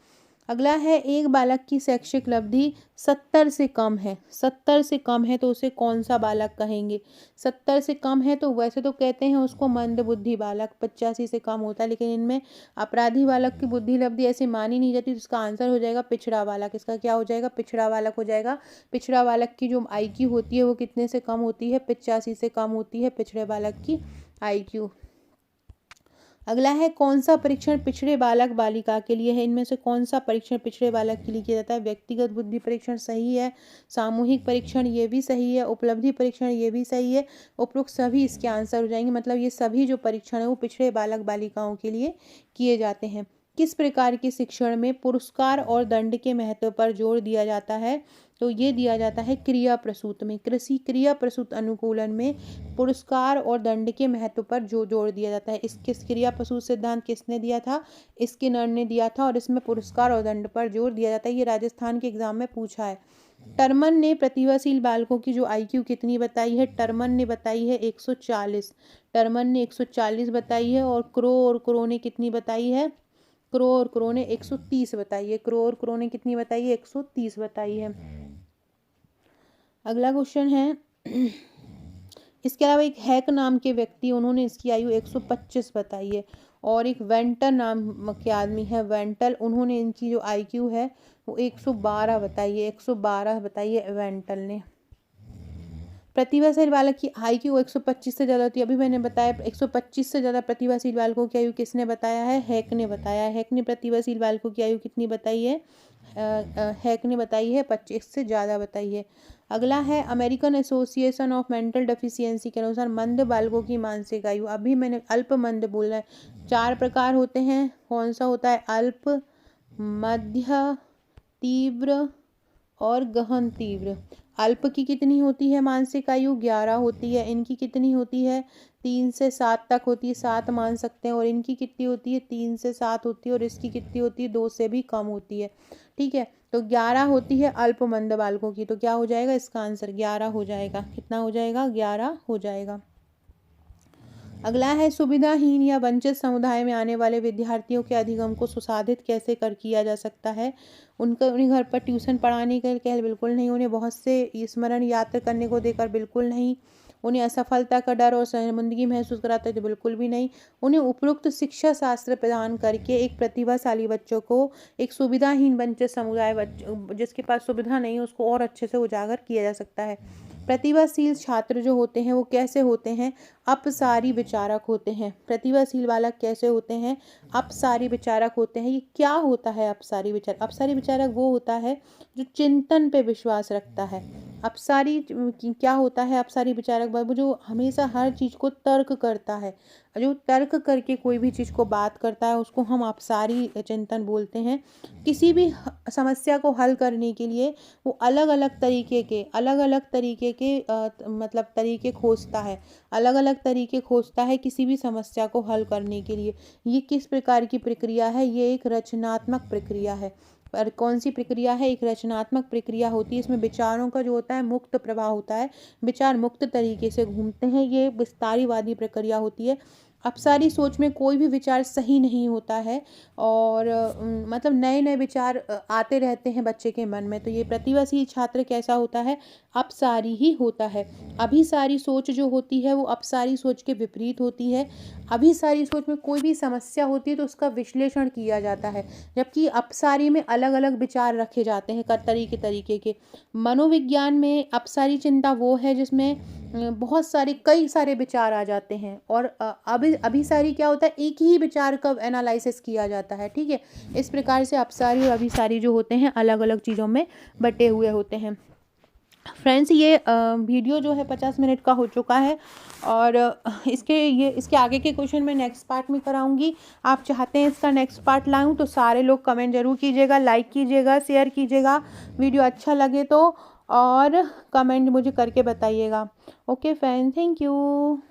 अगला है, एक बालक की शैक्षिक लब्धि 70 से कम है। 70 से कम है तो उसे कौन सा बालक कहेंगे? 70 से कम है तो वैसे तो कहते हैं उसको मंदबुद्धि बालक। 85 से कम होता है, लेकिन इनमें अपराधी बालक की बुद्धि लब्धि ऐसे मानी नहीं जाती, तो इसका आंसर हो जाएगा पिछड़ा बालक। इसका क्या हो जाएगा? पिछड़ा बालक हो जाएगा। पिछड़ा बालक की जो IQ होती है वो कितने से कम होती है? 85 से कम होती है पिछड़े बालक की IQ। अगला है, कौन सा परीक्षण पिछड़े बालक बालिका के लिए है? इनमें से कौन सा परीक्षण पिछड़े बालक के लिए किया जाता है? व्यक्तिगत बुद्धि परीक्षण सही है, सामूहिक परीक्षण ये भी सही है, उपलब्धि परीक्षण ये भी सही है। उपरोक्त सभी इसके आंसर हो जाएंगे, मतलब ये सभी जो परीक्षण है वो पिछड़े बालक बालिकाओं के लिए किए जाते हैं। किस प्रकार के शिक्षण में पुरस्कार और दंड के महत्व पर जोर दिया जाता है? तो ये दिया जाता है क्रिया प्रसूत में। कृषि क्रिया प्रसूत अनुकूलन में पुरस्कार और दंड के महत्व पर जो जोर दिया जाता है। किस क्रिया प्रसूत सिद्धांत किसने दिया था? स्किनर ने दिया था और इसमें पुरस्कार और दंड पर जोर दिया जाता है। ये राजस्थान के एग्जाम में पूछा है। टर्मन ने प्रतिभाशील बालकों की जो IQ कितनी बताई है? टर्मन ने बताई है 140। टर्मन ने 140 बताई है और क्रो ने कितनी बताई है? क्रो ने 130 बताई है। क्रो ने कितनी बताई है? 130 बताई है। अगला क्वेश्चन है, इसके अलावा एक हैक नाम के व्यक्ति, उन्होंने इसकी आयु 125 बताई है। और एक वेंटर नाम के आदमी है, वेंटल, उन्होंने इनकी जो IQ है वो 112 बताई है। 112 बताई है वेंटल ने। प्रतिभाशाली बालक की IQ 125 से ज़्यादा होती है। अभी मैंने बताया 125 से ज़्यादा प्रतिभाशील बालकों की आयु किसने बताया है? हैक ने बताया है। हैक ने प्रतिभाशील बालकों की आयु कितनी बताई है? हैक ने बताई है 25 से ज़्यादा बताई है। अगला है American association of mental deficiency के अनुसार मंद बालकों की मानसिक आयु, अभी मैंने अल्प मंद बोला है। 4 प्रकार होते हैं, कौन सा होता है? अल्प, मध्य, तीव्र और गहन तीव्र। अल्प की कितनी होती है मानसिक आयु? 11 होती है। इनकी कितनी होती है? 3 से 7 तक होती है, 7 मान सकते हैं। और इनकी कितनी होती है? 3 से 7 होती है। और इसकी कितनी होती है? 2 से भी कम होती है। ठीक है, तो 11 होती है अल्प मंद बालकों की। तो क्या हो जाएगा इसका आंसर? 11 हो जाएगा। कितना हो जाएगा? 11 हो जाएगा। अगला है सुविधाहीन या वंचित समुदाय में आने वाले विद्यार्थियों के अधिगम को सुसाधित कैसे किया जा सकता है? उन्हें घर पर ट्यूशन पढ़ाने के लिए बिल्कुल नहीं, उन्हें बहुत से स्मरण याद करने को देकर बिल्कुल नहीं, उन्हें असफलता का डर और शर्मिंदगी महसूस कराते थे बिल्कुल भी नहीं। उन्हें उपयुक्त शिक्षा शास्त्र प्रदान करके एक प्रतिभाशाली बच्चों को एक सुविधाहीन वंचित समुदाय जिसके पास सुविधा नहीं है उसको और अच्छे से उजागर किया जा सकता है। प्रतिभाशील छात्र जो होते हैं वो कैसे होते हैं? अपसारी विचारक होते हैं। प्रतिभाशील बालक कैसे होते हैं? अपसारी विचारक होते हैं। ये क्या होता है अपसारी विचारक? अपसारी विचारक वो होता है जो चिंतन पे विश्वास रखता है। अपसारी क्या होता है? अपसारी विचारक वो जो हमेशा हर चीज़ को तर्क करता है, जो तर्क करके कोई भी चीज़ को बात करता है उसको हम अपसारी चिंतन बोलते हैं। किसी भी समस्या को हल करने के लिए वो अलग अलग तरीके के मतलब तरीके खोजता है, अलग अलग तरीके खोजता है किसी भी समस्या को हल करने के लिए। ये किस प्रकार की प्रक्रिया है? ये एक रचनात्मक प्रक्रिया है। पर कौन सी प्रक्रिया है? एक रचनात्मक प्रक्रिया होती है। इसमें विचारों का जो होता है मुक्त प्रवाह होता है, विचार मुक्त तरीके से घूमते हैं। ये विस्तारीवादी प्रक्रिया होती है। अपसारी सोच में कोई भी विचार सही नहीं होता है और मतलब नए नए विचार आते रहते हैं बच्चे के मन में। तो ये प्रतिभाशील छात्र कैसा होता है? अपसारी ही होता है। अभिसारी सोच जो होती है वो अपसारी सोच के विपरीत होती है। अभिसारी सोच में कोई भी समस्या होती है तो उसका विश्लेषण किया जाता है, जबकि अपसारी में अलग अलग विचार रखे जाते हैं तरीके तरीके के। मनोविज्ञान में अपसारी चिंता वो है जिसमें बहुत सारे कई सारे विचार आ जाते हैं और अभिसारी क्या होता है? एक ही विचार का एनालिसिस किया जाता है। ठीक है, इस प्रकार से अपसारी और अभिसारी जो होते हैं अलग अलग चीज़ों में बटे हुए होते हैं। फ्रेंड्स, ये वीडियो जो है 50 मिनट का हो चुका है और इसके आगे के क्वेश्चन मैं नेक्स्ट पार्ट में कराऊंगी। आप चाहते हैं इसका नेक्स्ट पार्ट लाऊं तो सारे लोग कमेंट जरूर कीजिएगा, लाइक कीजिएगा, शेयर कीजिएगा, वीडियो अच्छा लगे तो, और कमेंट मुझे करके बताइएगा। Okay friends, thank you.